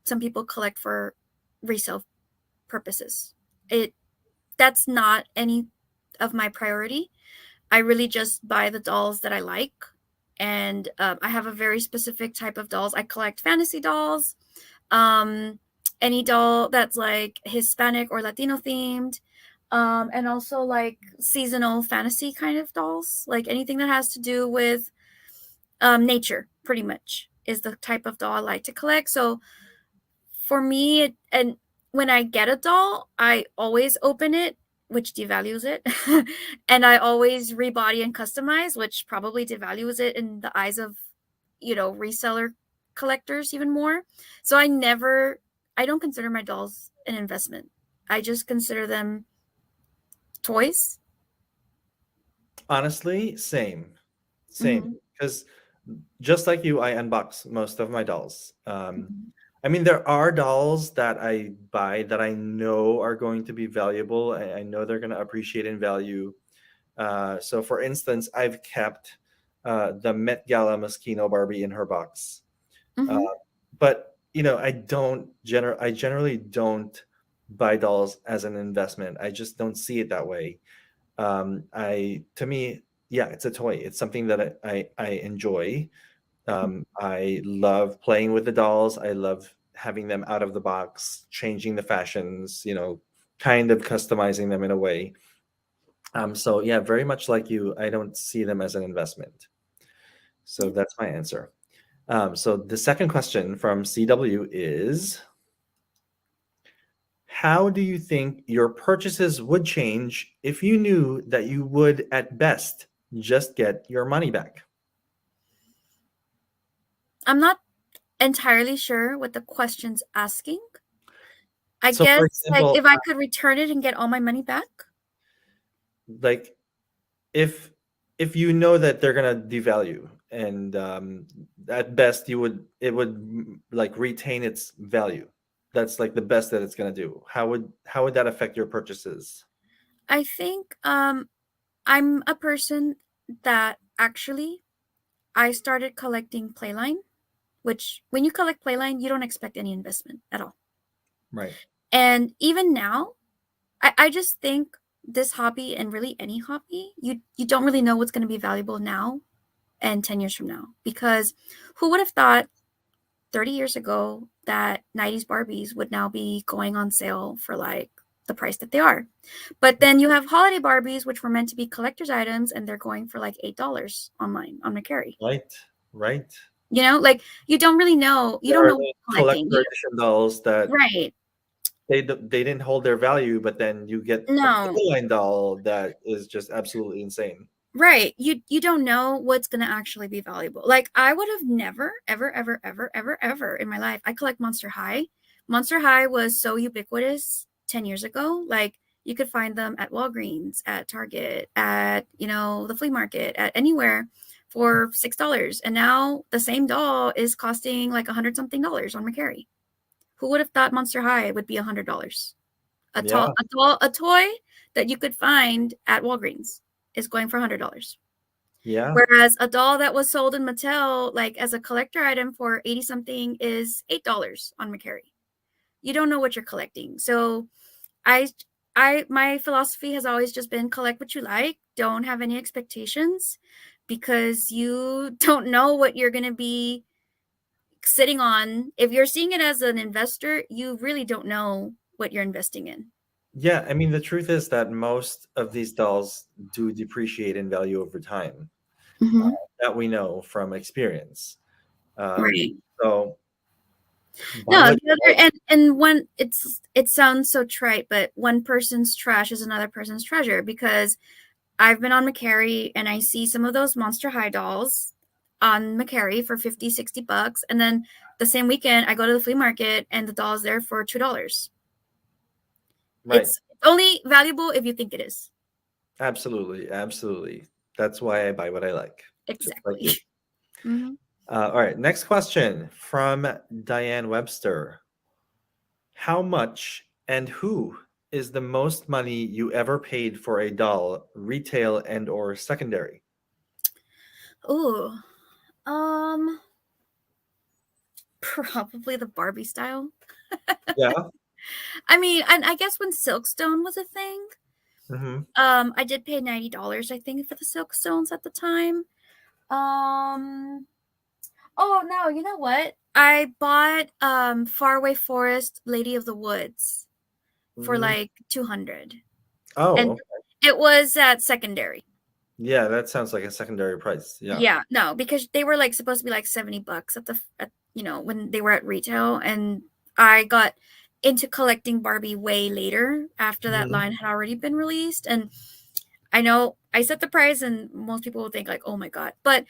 some people collect for resale purposes. It That's not any of my priority. I really just buy the dolls that I like. And I have a very specific type of dolls. I collect fantasy dolls, um, any doll that's like Hispanic or Latino themed, and also like seasonal fantasy kind of dolls, like anything that has to do with nature, pretty much, is the type of doll I like to collect. So for me, and when I get a doll, I always open it, which devalues it. And I always rebody and customize, which probably devalues it in the eyes of, reseller collectors even more. So I don't consider my dolls an investment. I just consider them toys. Honestly, same. Same. Mm-hmm. Because just like you, I unbox most of my dolls. Mm-hmm. I mean, there are dolls that I buy that I know are going to be valuable. I know they're going to appreciate in value. So, for instance, I've kept the Met Gala Moschino Barbie in her box. Uh, Mm-hmm. but I generally don't buy dolls as an investment. I just don't see it that way. I To me, yeah, it's a toy. It's something that I enjoy. I love playing with the dolls. I love having them out of the box, changing the fashions, kind of customizing them in a way. So yeah, very much like you, I don't see them as an investment. So Yeah. that's my answer. So the second question from CW is, how do you think your purchases would change if you knew that you would at best just get your money back? I'm not entirely sure what the question's asking. I So for guess like example, if I could return it and get all my money back. like if you know that they're gonna devalue and at best it would like retain its value, that's like the best that it's gonna do, how would that affect your purchases? I think I'm a person that actually I started collecting Playline, which when you collect Playline, you don't expect any investment at all. Right. And even now, I just think this hobby, and really any hobby, you don't really know what's going to be valuable now and 10 years from now. Because who would have thought 30 years ago that 90s Barbies would now be going on sale for like the price that they are? But then you have holiday Barbies, which were meant to be collector's items, and they're going for like $8 online on Mercari. Right. Right. Like you don't really know. You There don't are know the what's collecting. collector edition dolls that Right. they didn't hold their value, but then you get a No. Playline doll that is just absolutely insane. Right. You don't know what's going to actually be valuable. Like I would have never ever ever ever ever ever in my life. I collect Monster High. Monster High was so ubiquitous 10 years ago. Like you could find them at Walgreens, at Target, at, the flea market, at anywhere for $6. And now the same doll is costing like $100-something on McCary. Who would have thought Monster High would be $100? Yeah, A toy that you could find at Walgreens is going for $100. yeah, Whereas a doll that was sold in Mattel, like as a collector item for 80 something, is $8 on McCary. You don't know what you're collecting. So I my philosophy has always just been collect what you like, don't have any expectations, because you don't know what you're going to be sitting on. If you're seeing it as an investor, you really don't know what you're investing in. yeah. I mean, the truth is that most of these dolls do depreciate in value over time. Mm-hmm. That we know from experience. Um, Right. so buy No, what the you other like. and one it sounds so trite, but one person's trash is another person's treasure, because I've been on McCary and I see some of those Monster High dolls on McCary for 50, $60, and then the same weekend I go to the flea market and the doll's there for $2. Right. It's only valuable if you think it is. Absolutely, absolutely. That's why I buy what I like, just like Exactly. you. Mm-hmm. All right, next question from Diane Webster. How much and who is the most money you ever paid for a doll, retail and or secondary? Ooh. Um Probably the Barbiestyle. Yeah. I mean, and I guess when Silkstone was a thing, Hmm. I did pay $90, I think, for the Silkstones at the time. Um, oh no, you know what? I bought Faraway Forest Lady of the Woods for Hmm. like 200. And Oh, it was at secondary. yeah, that sounds like a secondary price. Yeah. Yeah, no, because they were like supposed to be like $70 when they were at retail, and I got into collecting Barbie way later after that Mhm. line had already been released. And I know I set the price and most people will think like, "Oh my god." But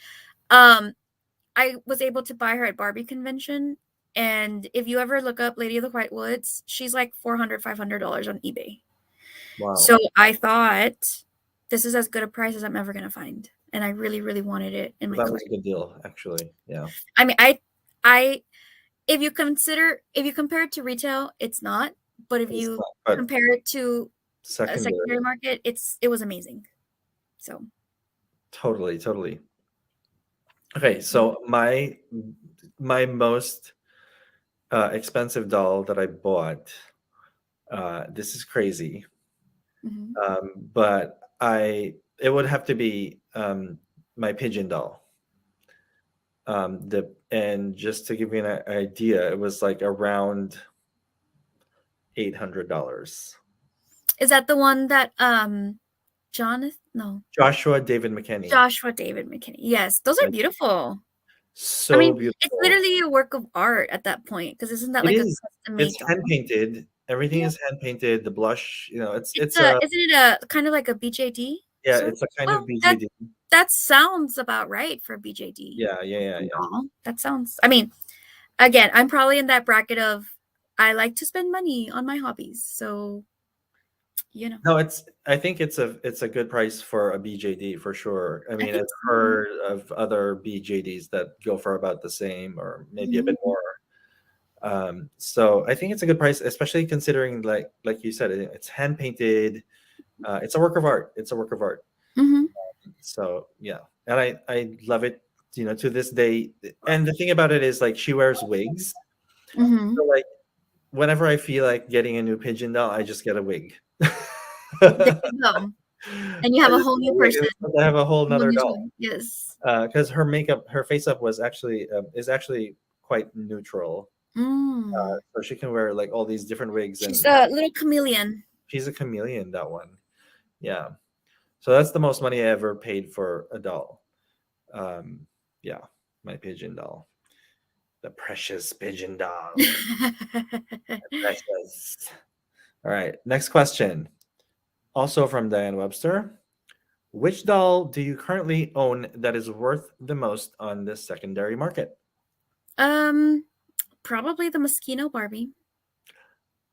um I was able to buy her at Barbie convention, and if you ever look up Lady of the White Woods, she's like $400, $500 on eBay. Wow. So I thought this is as good a price as I'm ever going to find, and I really really wanted it in my That was collection. a good deal, actually. Yeah. I mean, I if you compare it to retail, it's not, but if It's you not, but compare it to a secondary secondary. market, it was amazing. So, Totally, totally. Okay, so my most expensive doll that I bought, this is crazy, mhm. but it would have to be my pigeon doll. And just to give you an idea, it was like around $800. Is that the one that Jonathan? No, Joshua David McKinney. Joshua David McKinney. Yes, those are Like, beautiful. I so mean, it's beautiful. literally a work of art at that point, because isn't that It like a is. custom It's made doll? hand painted. Everything Yeah. is hand painted. The blush, It's it's a isn't it a kind of like a BJD yeah, sort of? it's a kind of Well, that BJD. that sounds about right for BJD Yeah, yeah, yeah, yeah. doll. That sounds. I mean, again, I'm probably in that bracket of I like to spend money on my hobbies, so you know. No, I think it's a good price for a BJD for sure. I I mean, I've think so. heard of other BJDs that go for about the same or maybe a bit Mhm. more. So I think it's a good price, especially considering like you said, it's hand painted. It's a work of art. It's a work of art. Mhm. So yeah, and I love it. To this day. And the thing about it is like she wears wigs. Mhm. So like whenever I feel like getting a new pigeon doll, I just get a wig. There you go. And you I have a just whole get new a wig. person. I have a whole A whole nother new doll. toy. Yes. Because her makeup, her face up is actually quite neutral. Mm. So she can wear like all these different wigs She's and a little chameleon. she's a chameleon, that one. Yeah. So that's the most money I ever paid for a doll. Um, yeah. my pigeon doll. The precious pigeon doll. Precious. All right. Next question. Also from Diane Webster. Which doll do you currently own that is worth the most on the secondary market? um, Probably the Moschino Barbie.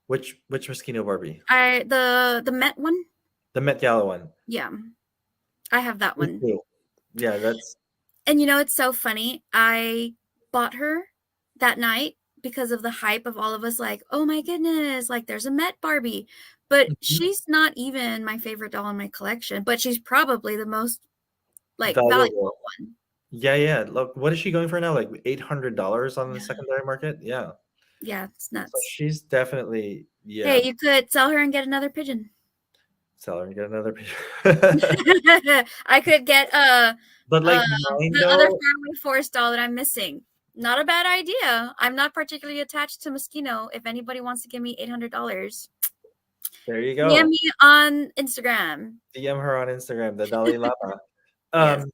Which Moschino Barbie? The Met one. The Met Gala one. Yeah, I have that Me one. too. Yeah, that's And you know, it's so funny. I bought her that night because of the hype of all of us, like, oh my goodness, like there's a Met Barbie. But Mhm. she's not even my favorite doll in my collection, but she's probably the most like valuable. valuable one. Yeah, yeah. Look, what is she going for now? Like $800 on the Yeah. secondary market? Yeah. Yeah, it's So nuts. she's definitely, Hey, yeah, you could sell her and get another pigeon. sell her and get another piece. I could get But like mine the other though, family forest doll that I'm missing. Not a bad idea. I'm not particularly attached to Moschino. If anybody wants to give me $800, there you DM go. me on Instagram. DM her on Instagram, the Dalai Lama. Yes. Um,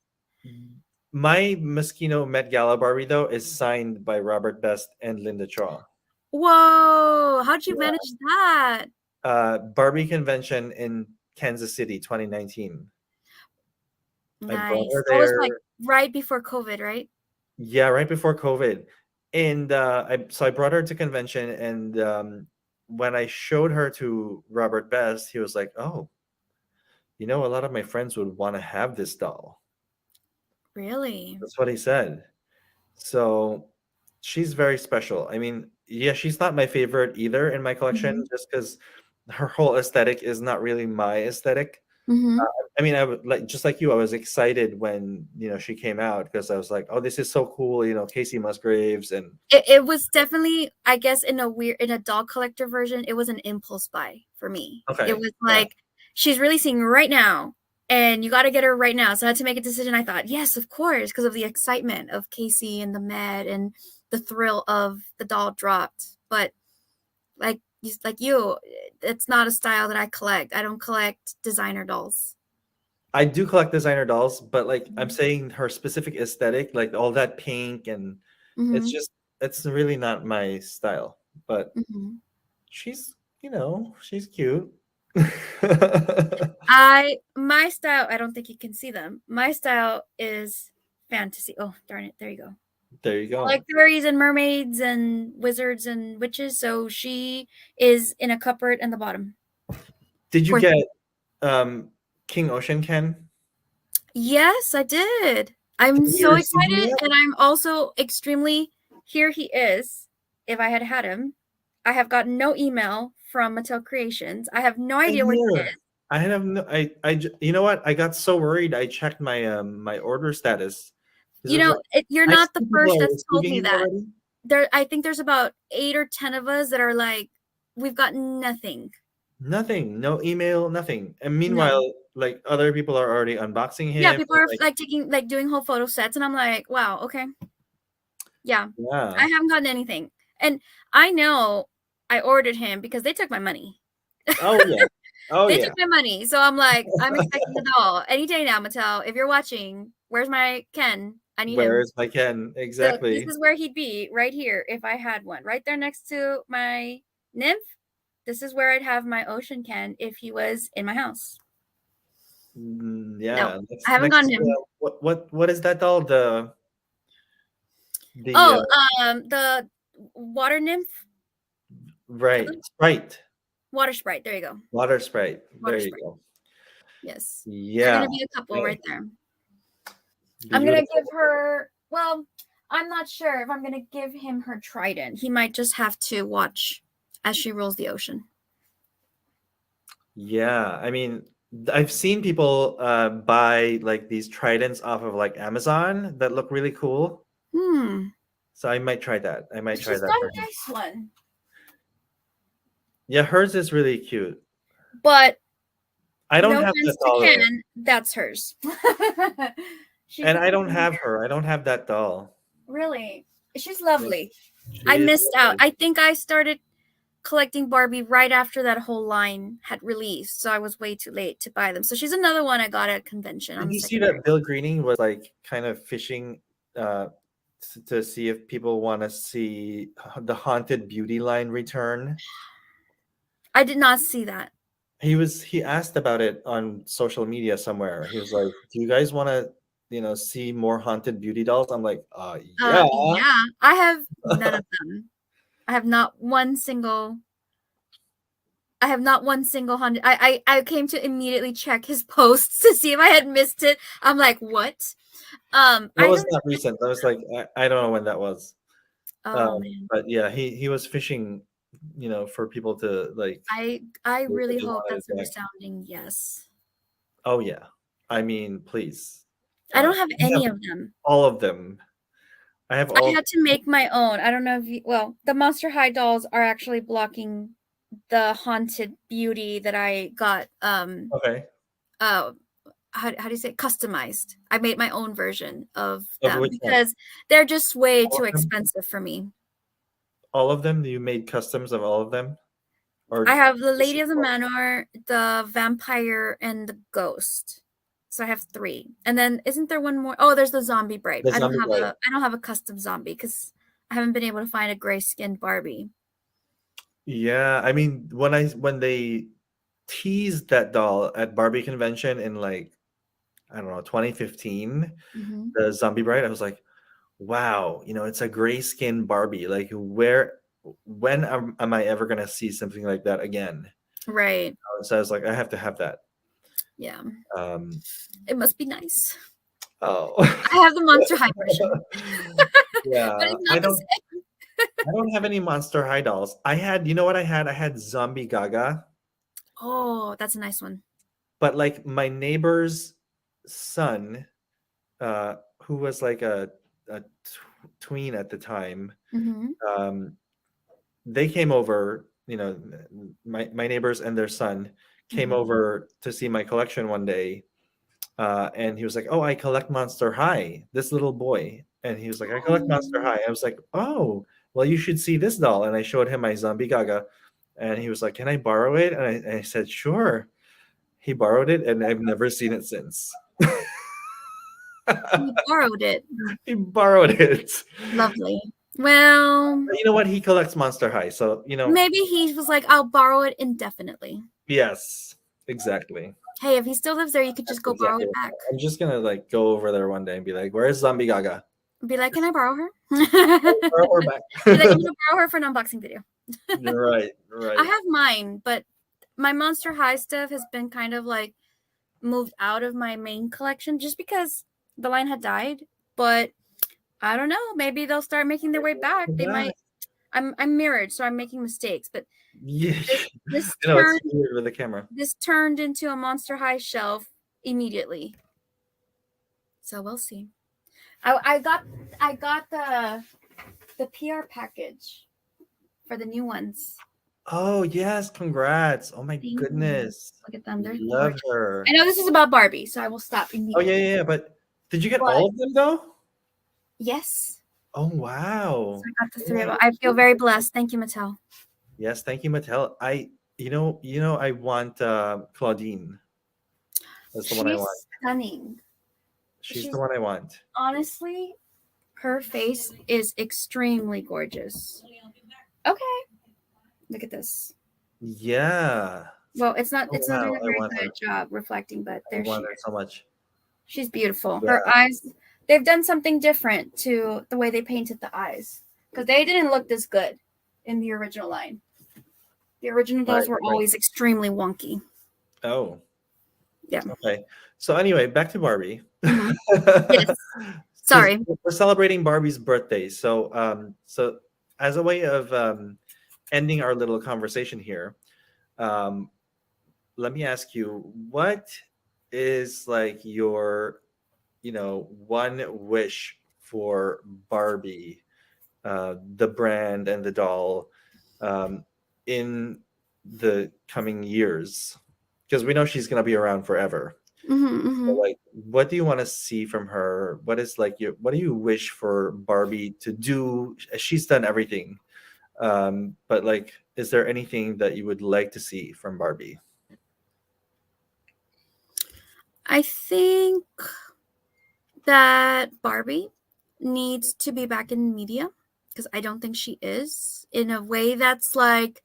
my Moschino Met Gala Barbie though is signed by Robert Best and Linda Cho. Whoa! How'd you Yeah. manage that? Barbie convention in Kansas City, 2019. I brought Nice. her That was like there. right before COVID, right? Yeah, right before COVID. And I brought her to convention, and when I showed her to Robert Best, he was like, "Oh, a lot of my friends would want to have this doll." Really? That's what he said. So she's very special. I mean, yeah, she's not my favorite either in my collection, Mm-hmm. just because her whole aesthetic is not really my aesthetic. Mm-hmm. I mean, I would like just like you. I was excited when she came out because I was like, "Oh, this is so cool!" Casey Musgraves and It was definitely, I guess, in a doll collector version, it was an impulse buy for me. It okay, was yeah, like, she's releasing right now, and you got to get her right now. So I had to make a decision. I thought, yes, of course, because of the excitement of Casey and the Med and the thrill of the doll dropped. But like you, it's not a style that I collect. I don't collect designer dolls. I do collect designer dolls, but like I'm Mhm. saying, her specific aesthetic, like all that pink, and it's Mhm. just it's really not my style. But Mhm. she's she's cute. My style, I don't think you can see them. My style is fantasy. Oh, darn it. There you go. There you I like go. fairies and mermaids and wizards and witches, so she is in a cupboard in the bottom. Did you Poor get thing. um King Ocean Ken? Yes, I did. I'm Have you so received him excited, yet? and I'm also extremely, here he is. If I had had him, I have gotten no email from Mattel Creations. I have no Same idea where he here. is. I have no. You know what? I got so worried. I checked my order status. This You was know, like you're I not the see people first are that's told receiving me him that. already. I think there's about 8 or 10 of us that are like, we've got nothing. Nothing, no email, nothing. And No. meanwhile, like other people are already unboxing Yeah, him. people are Like, like doing whole photo sets, and I'm like, wow, okay. Yeah. I yeah. haven't gotten anything. And I know I ordered him because they took my money. Oh yeah. Oh They yeah. took my money. So I'm like, I'm expecting the doll any day now, Mattel. If you're watching, where's my Ken? I need Where him. is my Ken? So this Exactly. is where he'd be, right here, if I had one. Right there next to my nymph. This is where I'd have my ocean Ken if he was in my house. No, Yeah. I Next, haven't gotten next. him. What is that doll? The Oh, the water nymph, right Sprite, water sprite. There you go. water Sprite. Water There you sprite. go. Yes, there are Yeah. gonna be a couple Man, right there. I'm gonna give beautiful. her. Well, I'm not sure if I'm gonna give him her trident. He might just have to watch as she rules the ocean. Yeah. I mean, I've seen people buy like these tridents off of like Amazon that look really cool. Hmm. So I might try that. I might try She's that got for a him. nice one, Yeah, hers is really cute. but I don't no have that offense to doll though. Ken, that's hers. She's And the I don't one. have her. I don't have that doll. Really, she's Yeah, lovely. I she is missed out. lovely. I think I started collecting Barbie right after that whole line had released, so I was way too late to buy them. So she's another one I got at a convention on Did the you see secondary. that Bill Greening was like kind of fishing uh to see if people want to see the Haunted Beauty line return. I did not see that. He asked about it on social media somewhere. He was like, "Do you guys want to, see more Haunted Beauty dolls?" I'm like, yeah." Yeah, I have none of them. I have not one single. I have not one single hundred. I came to immediately check his posts to see if I had missed it. I'm like, what? That I was don't. not recent. That was like I don't know when that was. Oh man, But yeah, he was fishing, for people to like. I They really really hope wanted that's a it back. resounding yes. Oh yeah, I mean, please. I don't have I have any of them. all of them. I have I all. had to make my own. I don't know if you, well, the Monster High dolls are actually blocking the Haunted Beauty that I got. Okay. Uh, how do you say customized? I made my own version of Of them which one? because they're just way All too of them? expensive for me. All of them? You made customs of all of them? I Or have the just Lady of the Manor, the Vampire, and the Ghost. So I have 3. And then isn't there one more? Oh, there's the Zombie Bride. the zombie bride? I don't have a custom zombie because I haven't been able to find a gray-skinned Barbie. Yeah, I mean, when they teased that doll at Barbie convention in like, I don't know, 2015, Mm-hmm. the zombie bride, I was like, wow, it's a gray skin Barbie. Like, when am I ever gonna see something like that again? Right. So I was like, I have to have that. Yeah. Um, It must be nice. oh, I have the Monster High version, yeah, but it's I not the don't, same. I don't have any Monster High dolls. I had, you know what I had? I had Zombie Gaga, Oh, that's a nice one. but like my neighbor's son, who was like a tween at the time, Mm-hmm. um, they came over. My neighbors and their son came Mm-hmm. over to see my collection one day, and he was like, "Oh, I collect Monster High." This little boy, and he was like, "I collect Monster Oh. High." I was like, "Oh, well, you should see this doll." And I showed him my Zombie Gaga, and he was like, "Can I borrow it?" And I said, "Sure." He borrowed it, and I've never seen it since. You borrowed it. He borrowed it. Lovely. Well, You know what? He collects Monster High, so maybe he was like, I'll borrow it indefinitely. yes, exactly. Hey, if he still lives there, you could just That's go borrow exactly it what back. I'm just gonna like go over there one day and be like, "Where's Zombie Gaga? Be like, can I borrow her? Borrow her back." Be like, I'm gonna borrow her for an unboxing video. Right, I right. have mine, but my Monster High stuff has been kind of like moved out of my main collection just because the line had died. But I don't know. Maybe they'll start making their way back. They Yeah, might. I'm mirrored, so I'm making mistakes. But yeah. this I know it's turned weird with the camera. this turned into a Monster High shelf immediately. So we'll see. I got the PR package for the new ones. Oh yes, congrats! Oh my Thank you. goodness, Look at them. They're love gorgeous. her. I know this is about Barbie, so I will stop Oh yeah, immediately. yeah, yeah. But did you get But all of them though? yes. Oh So wow. I got the Oh 3 of my them. I feel very blessed. Thank you, Mattel. yes, thank you, Mattel. I want Claudine. That's the one I She's want. stunning. She's the She's one I want. honestly, her face is extremely gorgeous. Okay. Look at this. Yeah. Well, it's Oh not wow, doing a I very want her. good job reflecting, but I there she want is. her so much. She's beautiful. Yeah. Her eyes, they've done something different to the way they painted the eyes because they didn't look this good in the original line. The original dolls Right, were right. always extremely wonky. Oh, Yeah. okay. So anyway, back to Barbie. Mhm. Yes. 'Cause Sorry. we're celebrating Barbie's birthday. So as a way of ending our little conversation here, um, let me ask you, what is like your, one wish for Barbie, the brand and the doll, um, in the coming years? Because we know she's gonna be around forever. So, Mm-hmm. like, what do you want to see from her? What do you wish for Barbie to do? She's done everything. But like, is there anything that you would like to see from Barbie? I think that Barbie needs to be back in media, because I don't think she is, in a way that's like,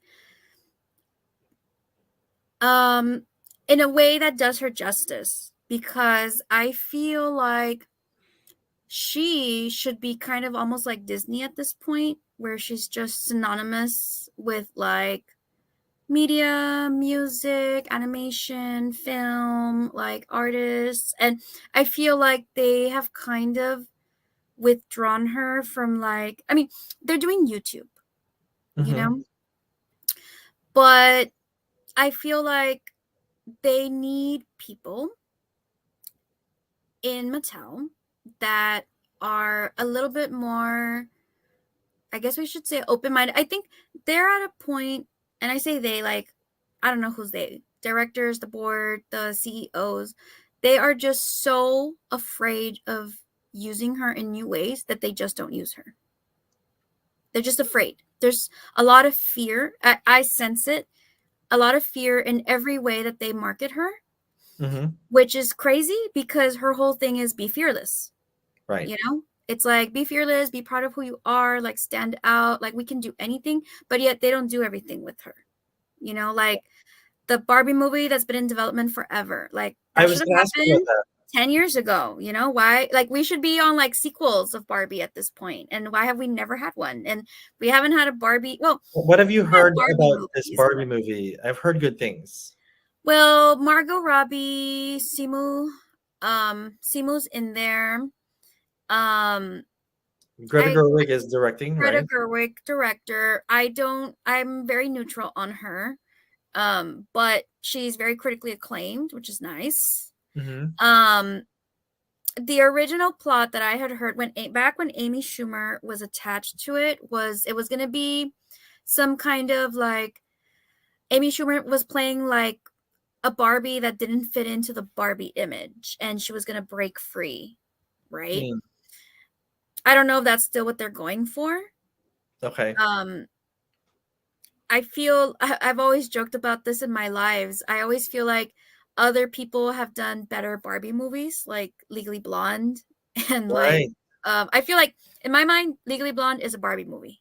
in a way that does her justice, because I feel like she should be kind of almost like Disney at this point, where she's just synonymous with like media, music, animation, film, like artists. And I feel like they have kind of withdrawn her from, like, I mean, they're doing YouTube, you Mm-hmm. know, but I feel like they need people in Mattel that are a little bit more, I guess we should say, open-minded. I think they're at a point, and I say they, like, I don't know who's they, directors, the board, the CEOs, they are just so afraid of using her in new ways that they just don't use her. They're just afraid. There's a lot of fear. I sense it. A lot of fear in every way that they market her, Mm-hmm. which is crazy because her whole thing is be fearless. Right. You know, it's like, be fearless, be proud of who you are, like stand out, like we can do anything. But yet they don't do everything with her. You know, like the Barbie movie that's been in development forever, like I that was should going have to ask you about happened that. 10 years ago. You know, why, like, we should be on like sequels of Barbie at this point, and why have we never had one? And we haven't had a Barbie, well, What have you we've had heard Barbie about this movies, Barbie but, movie? I've heard good things. well, Margot Robbie, Simu's in there. um Greta I Gerwig is directing, Greta right? Gerwig, director. I'm very neutral on her. But she's very critically acclaimed, which is nice. Mm-hmm. Um, the original plot that I had heard back when Amy Schumer was attached to it was going to be some kind of like, Amy Schumer was playing like a Barbie that didn't fit into the Barbie image, and she was going to break free, right? Mm. I don't know if that's still what they're going for. Okay. Um, I've always joked about this in my lives. I always feel like other people have done better Barbie movies, like Legally Blonde, and like, Right. I feel like in my mind, Legally Blonde is a Barbie movie.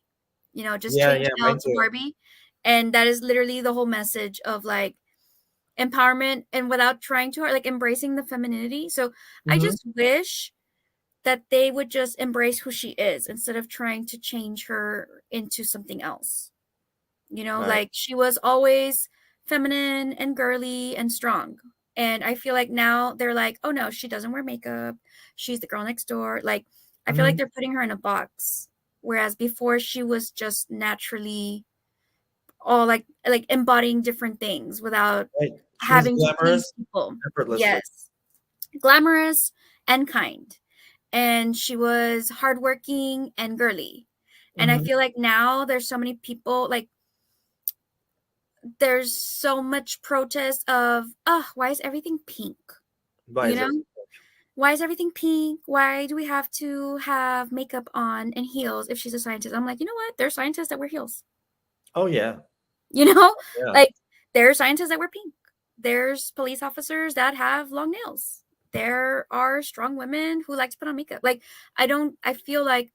You know, just Yeah, change yeah, L mine to too. Barbie, and that is literally the whole message of like empowerment, and without trying too hard, like embracing the femininity. So I Mm-hmm. just wish that they would just embrace who she is instead of trying to change her into something else. You know, Right. like she was always feminine and girly and strong. And I feel like now they're like, oh no, she doesn't wear makeup. She's the girl next door. Like, I feel like Mm-hmm. they're putting her in a box. Whereas before she was just naturally all like embodying different things without Right. She was having to please glamorous people. effortlessly. Yes. Glamorous and kind. And she was hardworking and girly. And I Mm-hmm. feel like now there's so many people, like, there's so much protest of, oh, why is everything pink? Why You is know, everything? why is everything pink? Why do we have to have makeup on and heels if she's a scientist? I'm like, you know what? There are scientists that wear heels. Oh yeah, You know, yeah. like, there are scientists that wear pink. There's police officers that have long nails. There are strong women who like to put on makeup. Like, I feel like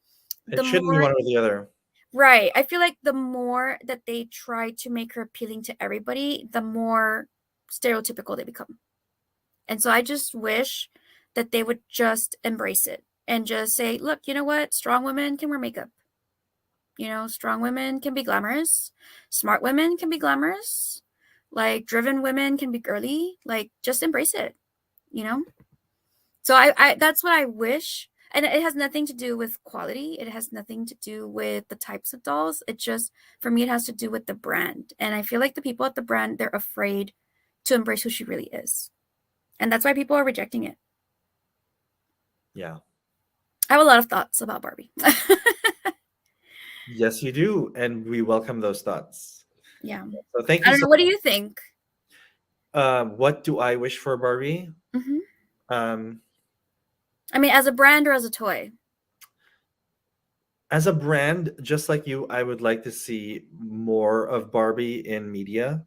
It the shouldn't be more, one or the other. right, I feel like the more that they try to make her appealing to everybody, the more stereotypical they become. And so I just wish that they would just embrace it and just say, look, you know what? Strong women can wear makeup. You know, strong women can be glamorous. Smart women can be glamorous. Like, driven women can be girly. Like, just embrace it, you know? So I that's what I wish. And it has nothing to do with quality. It has nothing to do with the types of dolls. It just, for me, it has to do with the brand. And I feel like the people at the brand, they're afraid to embrace who she really is. And that's why people are rejecting it. Yeah. I have a lot of thoughts about Barbie. Yes, you do, and we welcome those thoughts. Yeah. So thank I you don't so know. What do much. you think? What do I wish for Barbie? Hmm. Um, I mean, as a brand or as a toy? as a brand, just like you, I would like to see more of Barbie in media.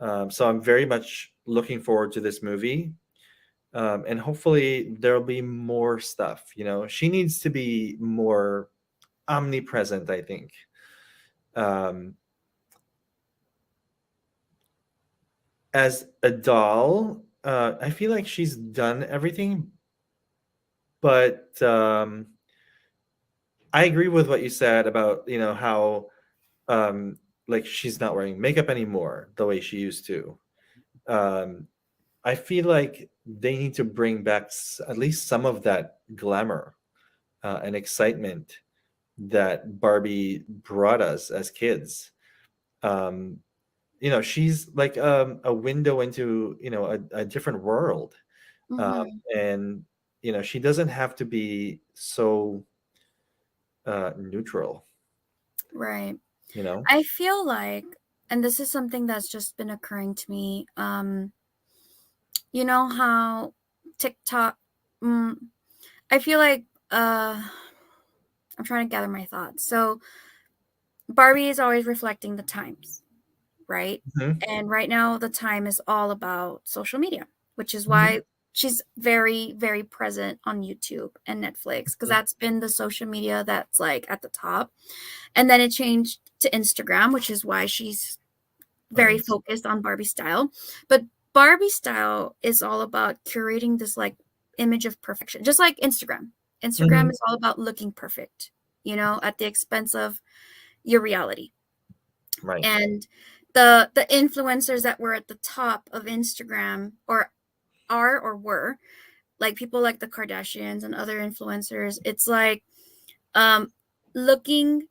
So I'm very much looking forward to this movie. And hopefully there'll be more stuff. She needs to be more omnipresent, I think. um, as a doll, I feel like she's done everything, but I agree with what you said about how um, like she's not wearing makeup anymore the way she used to. Um, I feel like they need to bring back at least some of that glamour and excitement that Barbie brought us as kids. Um, she's like a window into a different world, um, Mm-hmm. and she doesn't have to be so neutral. Right. You know. I feel like, and this is something that's just been occurring to me. You know how TikTok, mm, I feel like, I'm trying to gather my thoughts. So Barbie is always reflecting the times, right? Hmm. And right now the time is all about social media, which is Hmm. why she's very, very present on YouTube and Netflix, because that's been the social media that's like at the top. And then it changed to Instagram, which is why she's very Right. focused on Barbiestyle. But Barbiestyle is all about curating this like image of perfection, just like Instagram. Instagram Hmm. is all about looking perfect, at the expense of your reality. Right. And the influencers that were at the top of Instagram or are or were like people like the Kardashians and other influencers, it's like um looking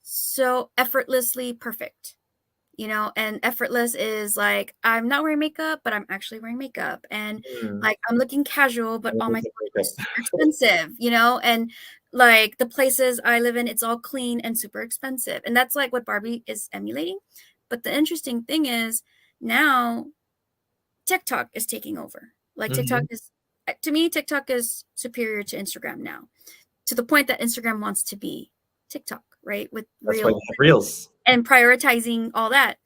so effortlessly perfect, and effortless is like I'm not wearing makeup, but I'm actually wearing makeup, and Mm. like I'm looking casual, but I all need my to stuff break is up. super expensive, and like the places I live in, it's all clean and super expensive, and that's like what Barbie is emulating. But the interesting thing is now TikTok is taking over. Like TikTok Hmm. is, to me, TikTok is superior to Instagram now, to the point that Instagram wants to be TikTok, right? With That's why you reels have reels. and prioritizing all that.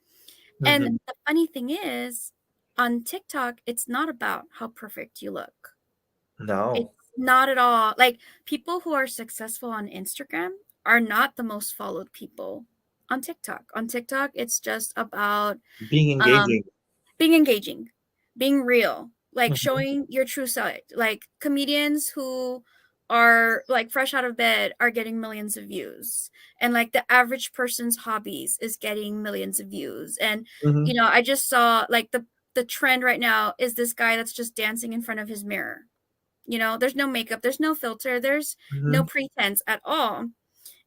And Hmm. the funny thing is, on TikTok, it's not about how perfect you look. It's No, not at all. Like people who are successful on Instagram are not the most followed people on TikTok. On TikTok, it's just about being um engaging. being engaging, being real, like Hmm. showing your true side. Like comedians who are like fresh out of bed are getting millions of views. And like the average person's hobbies is getting millions of views. And Hmm. I just saw like the trend right now is this guy that's just dancing in front of his mirror. There's no makeup, there's no filter, there's no Hmm. pretense at all.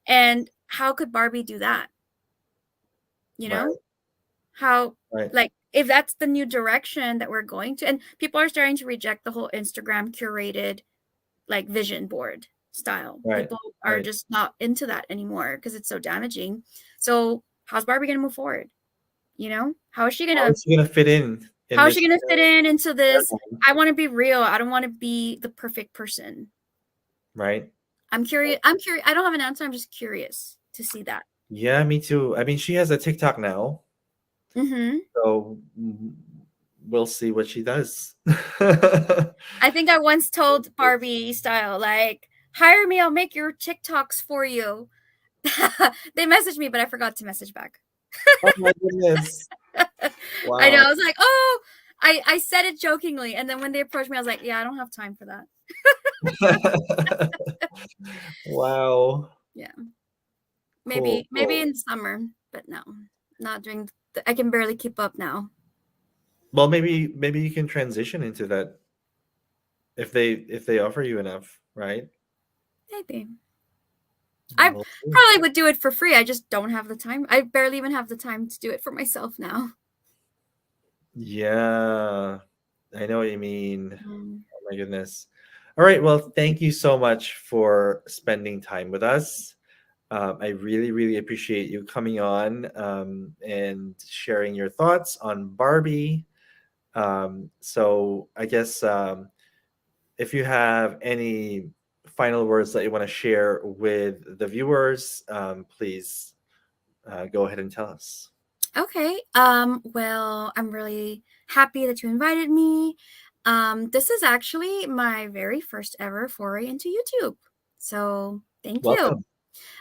And how could Barbie do that? You know? Right. How, Right. like, if that's the new direction that we're going to, and people are starting to reject the whole Instagram curated like vision board style. Right. People are Right. just not into that anymore because it's so damaging. So how's Barbie going to move forward? How is she going How to is she gonna fit in this fit in into this? paradigm? I want to be real, I don't want to be the perfect person. Right. I'm curious. I don't have an answer, I'm just curious to see that. Yeah, me too. I mean, she has a TikTok now, Mm-hmm. so we'll see what she does. I think I once told Barbiestyle, like, hire me, I'll make your TikToks for you. They messaged me, but I forgot to message back. Oh my goodness. I know. Wow. I was like, oh, I said it jokingly. And then when they approached me, I was like, yeah, I don't have time for that. Wow. Yeah. Cool, Maybe cool. in summer, but no, not during, I can barely keep up now. Well, maybe you can transition into that if they offer you enough, right? Maybe. I We'll see. probably would do it for free. I just don't have the time. I barely even have the time to do it for myself now. Yeah, I know what you mean. Mm. Oh my goodness. All right. Well, thank you so much for spending time with us. I really, really appreciate you coming on and sharing your thoughts on Barbie. So I guess if you have any final words that you want to share with the viewers, please go ahead and tell us. Okay. Well, I'm really happy that you invited me. This is actually my very first ever foray into YouTube. So thank you. Welcome.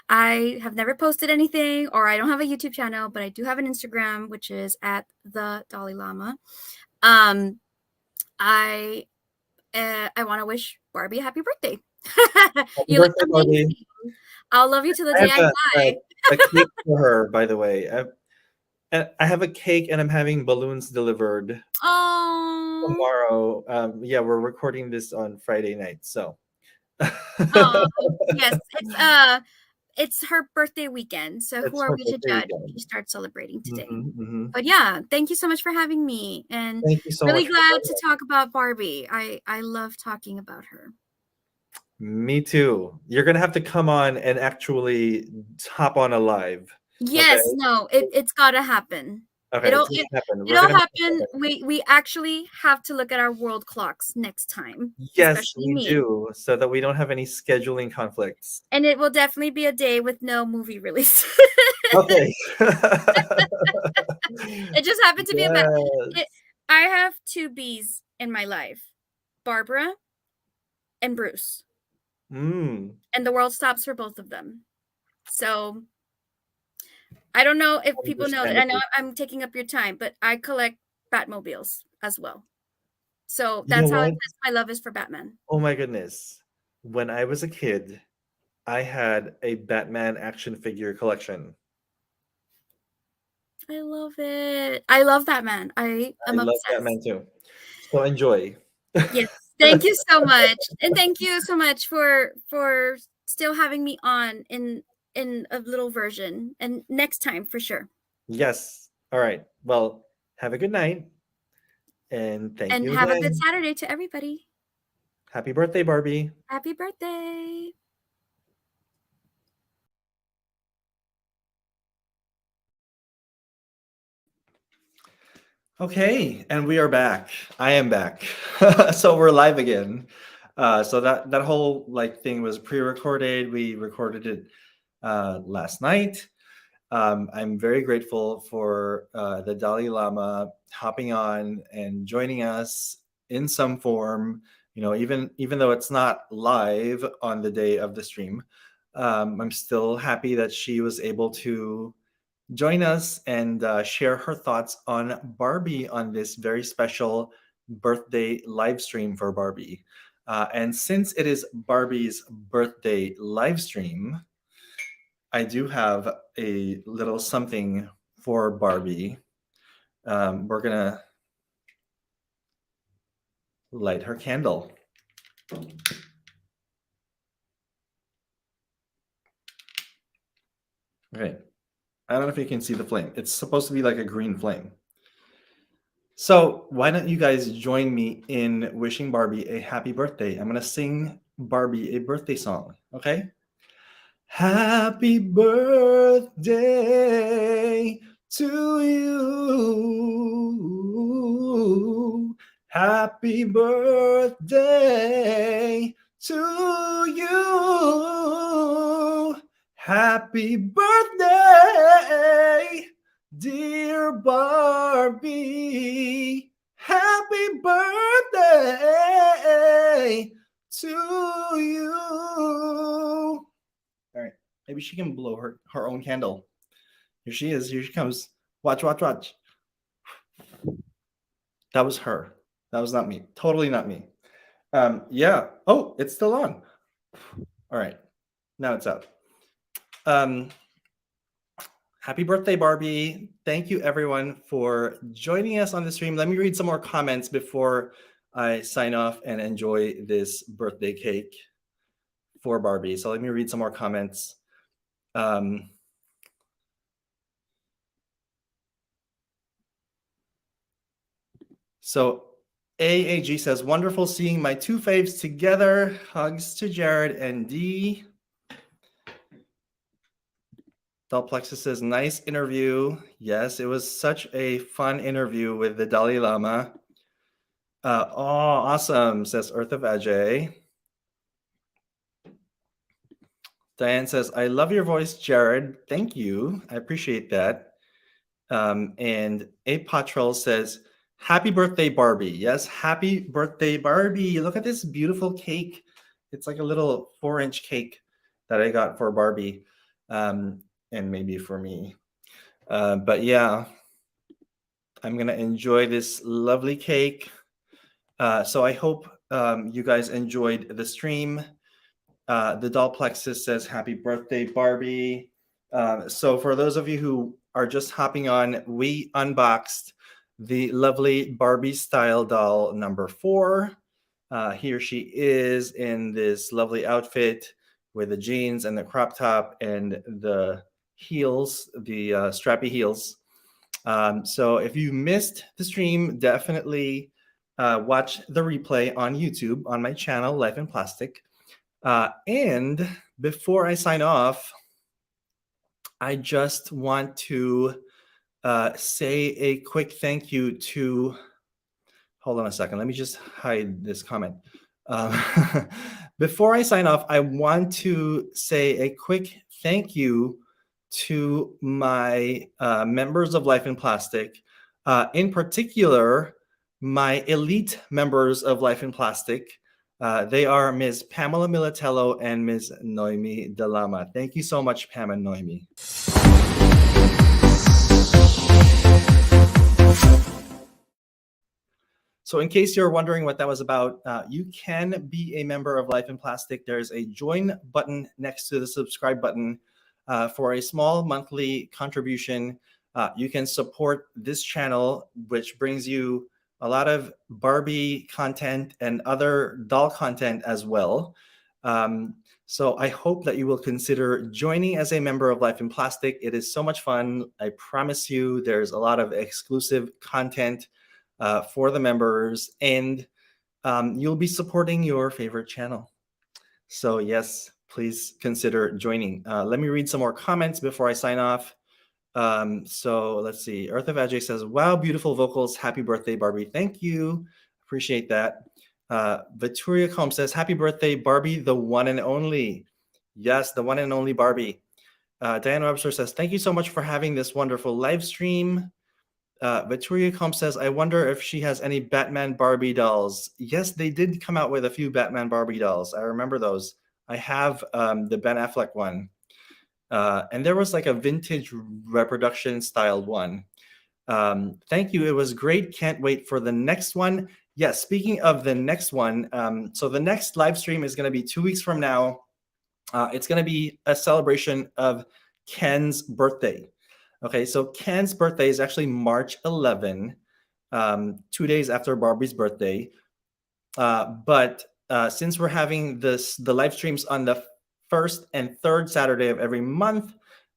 I have never posted anything, or I don't have a YouTube channel, but I do have an Instagram, which is at thadollylama. I want to wish Barbie a happy birthday. Happy You look birthday, Barbie. amazing. I'll love you to the I day have I die. a cake for her, by the way. I have a cake and I'm having balloons delivered Oh, tomorrow. Yeah, we're recording this on Friday night, so. oh, yes. It's her birthday weekend. So who It's are her we to birthday judge if weekend. she starts celebrating today? Mhm. But yeah, thank you so much for having me, and Thank you so really much for glad joining to us. talk about Barbie. I love talking about her. Me too. You're gonna have to come on and actually hop on a live. Okay. Yes, no, it's gotta happen. Okay, It'll it's gonna it, happen. We're it'll gonna make it happen. happen. We actually have to look at our world clocks next time, Yes, especially we me. do, so that we don't have any scheduling conflicts. And it will definitely be a day with no movie release. Okay. It just happened to be about it. Yes. I have two B's in my life, Barbara and Bruce, Mm, and the world stops for both of them. So I don't know if people know that. I know understandable. I'm taking up your time, but I collect Batmobiles as well. So You know that's how what? intense my love is for Batman. Oh my goodness. When I was a kid, I had a Batman action figure collection. I love it. I love Batman. I I am love obsessed. Batman too. So enjoy. Yes. Thank you so much. And thank you so much for still having me on in a little version. And next time for sure. Yes. All right. Well, have a good night and thank And you have a good again. Saturday to everybody. Happy birthday, Barbie. Happy birthday. Okay, and we are back. I am back. So we're live again. So that whole like thing was pre-recorded. We recorded it last night. I'm very grateful for the Dalai Lama hopping on and joining us in some form. You know, even though it's not live on the day of the stream, I'm still happy that she was able to join us and share her thoughts on Barbie on this very special birthday live stream for Barbie. And since it is Barbie's birthday live stream, I do have a little something for Barbie. We're gonna light her candle. Okay. I don't know if you can see the flame. It's supposed to be like a green flame. So why don't you guys join me in wishing Barbie a happy birthday? I'm gonna sing Barbie a birthday song. Okay. Happy birthday to you. Happy birthday to you. Happy birthday, dear Barbie. Happy birthday to you. All right. Maybe she can blow her own candle. Here she is. Here she comes. Watch, watch, watch. That was her. That was not me. Totally not me. Yeah. Oh, it's still on. All right. Now it's out. Happy birthday, Barbie. Thank you, everyone, for joining us on the stream. Let me read some more comments before I sign off and enjoy this birthday cake for Barbie. So let me read some more comments. So AAG says, wonderful seeing my two faves together. Hugs to Jared and Dee. Delplexus says, nice interview. Yes, it was such a fun interview with the Dalai Lama. Oh, awesome, says Earth of Ajay. Diane says, I love your voice, Jared. Thank you. I appreciate that. And A Patrol says, Happy birthday, Barbie. Yes, happy birthday, Barbie. Look at this beautiful cake. It's like a little 4-inch cake that I got for Barbie, and maybe for me. But yeah, I'm gonna enjoy this lovely cake. So I hope you guys enjoyed the stream. The doll plexus says happy birthday, Barbie. So for those of you who are just hopping on, we unboxed the lovely Barbiestyle doll number 4. Here she is in this lovely outfit with the jeans and the crop top and the heels, the strappy heels. So if you missed the stream, definitely watch the replay on YouTube on my channel, Life in Plastic. And before I sign off, I just want to say a quick thank you to, hold on a second, let me just hide this comment. Before I sign off, I want to say a quick thank you to my members of Life in Plastic, in particular, my elite members of Life in Plastic. They are Ms. Pamela Militello and Ms. Noemi Dalama. Thank you so much, Pam and Noemi. So in case you're wondering what that was about, you can be a member of Life in Plastic. There's a join button next to the subscribe button. For a small monthly contribution, you can support this channel, which brings you a lot of Barbie content and other doll content as well. So I hope that you will consider joining as a member of Life in Plastic. It is so much fun. I promise you there's a lot of exclusive content for the members, and you'll be supporting your favorite channel. So yes, please consider joining. Let me read some more comments before I sign off. So let's see. Earth of Ajay says, wow, beautiful vocals. Happy birthday, Barbie. Thank you. Appreciate that. Victoria Combs says, happy birthday, Barbie, the one and only. Yes, the one and only Barbie. Diane Webster says, thank you so much for having this wonderful live stream. Victoria Combs says, I wonder if she has any Batman Barbie dolls. Yes, they did come out with a few Batman Barbie dolls. I remember those. I have the Ben Affleck one. And there was like a vintage reproduction styled one. Thank you. It was great. Can't wait for the next one. Yes, speaking of the next one, so the next live stream is going to be 2 weeks from now. It's going to be a celebration of Ken's birthday. Okay, so Ken's birthday is actually March 11, 2 days after Barbie's birthday. But since we're having the live streams on the first and third Saturday of every month,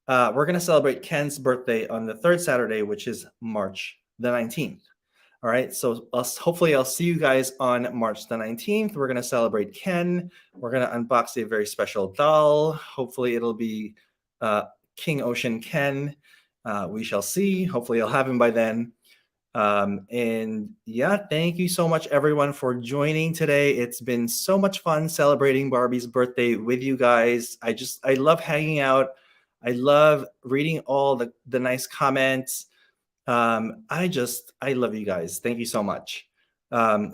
we're going to celebrate Ken's birthday on the third Saturday, which is March the 19th. All right, so hopefully I'll see you guys on March the 19th. We're going to celebrate Ken. We're going to unbox a very special doll. Hopefully it'll be King Ocean Ken. We shall see. Hopefully I'll have him by then. And yeah, thank you so much, everyone, for joining today. It's been so much fun celebrating Barbie's birthday with you guys. I love hanging out. I love reading all the nice comments. I love you guys. Thank you so much.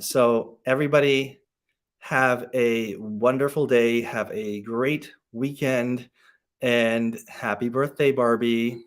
So everybody have a wonderful day. Have a great weekend, and happy birthday, Barbie.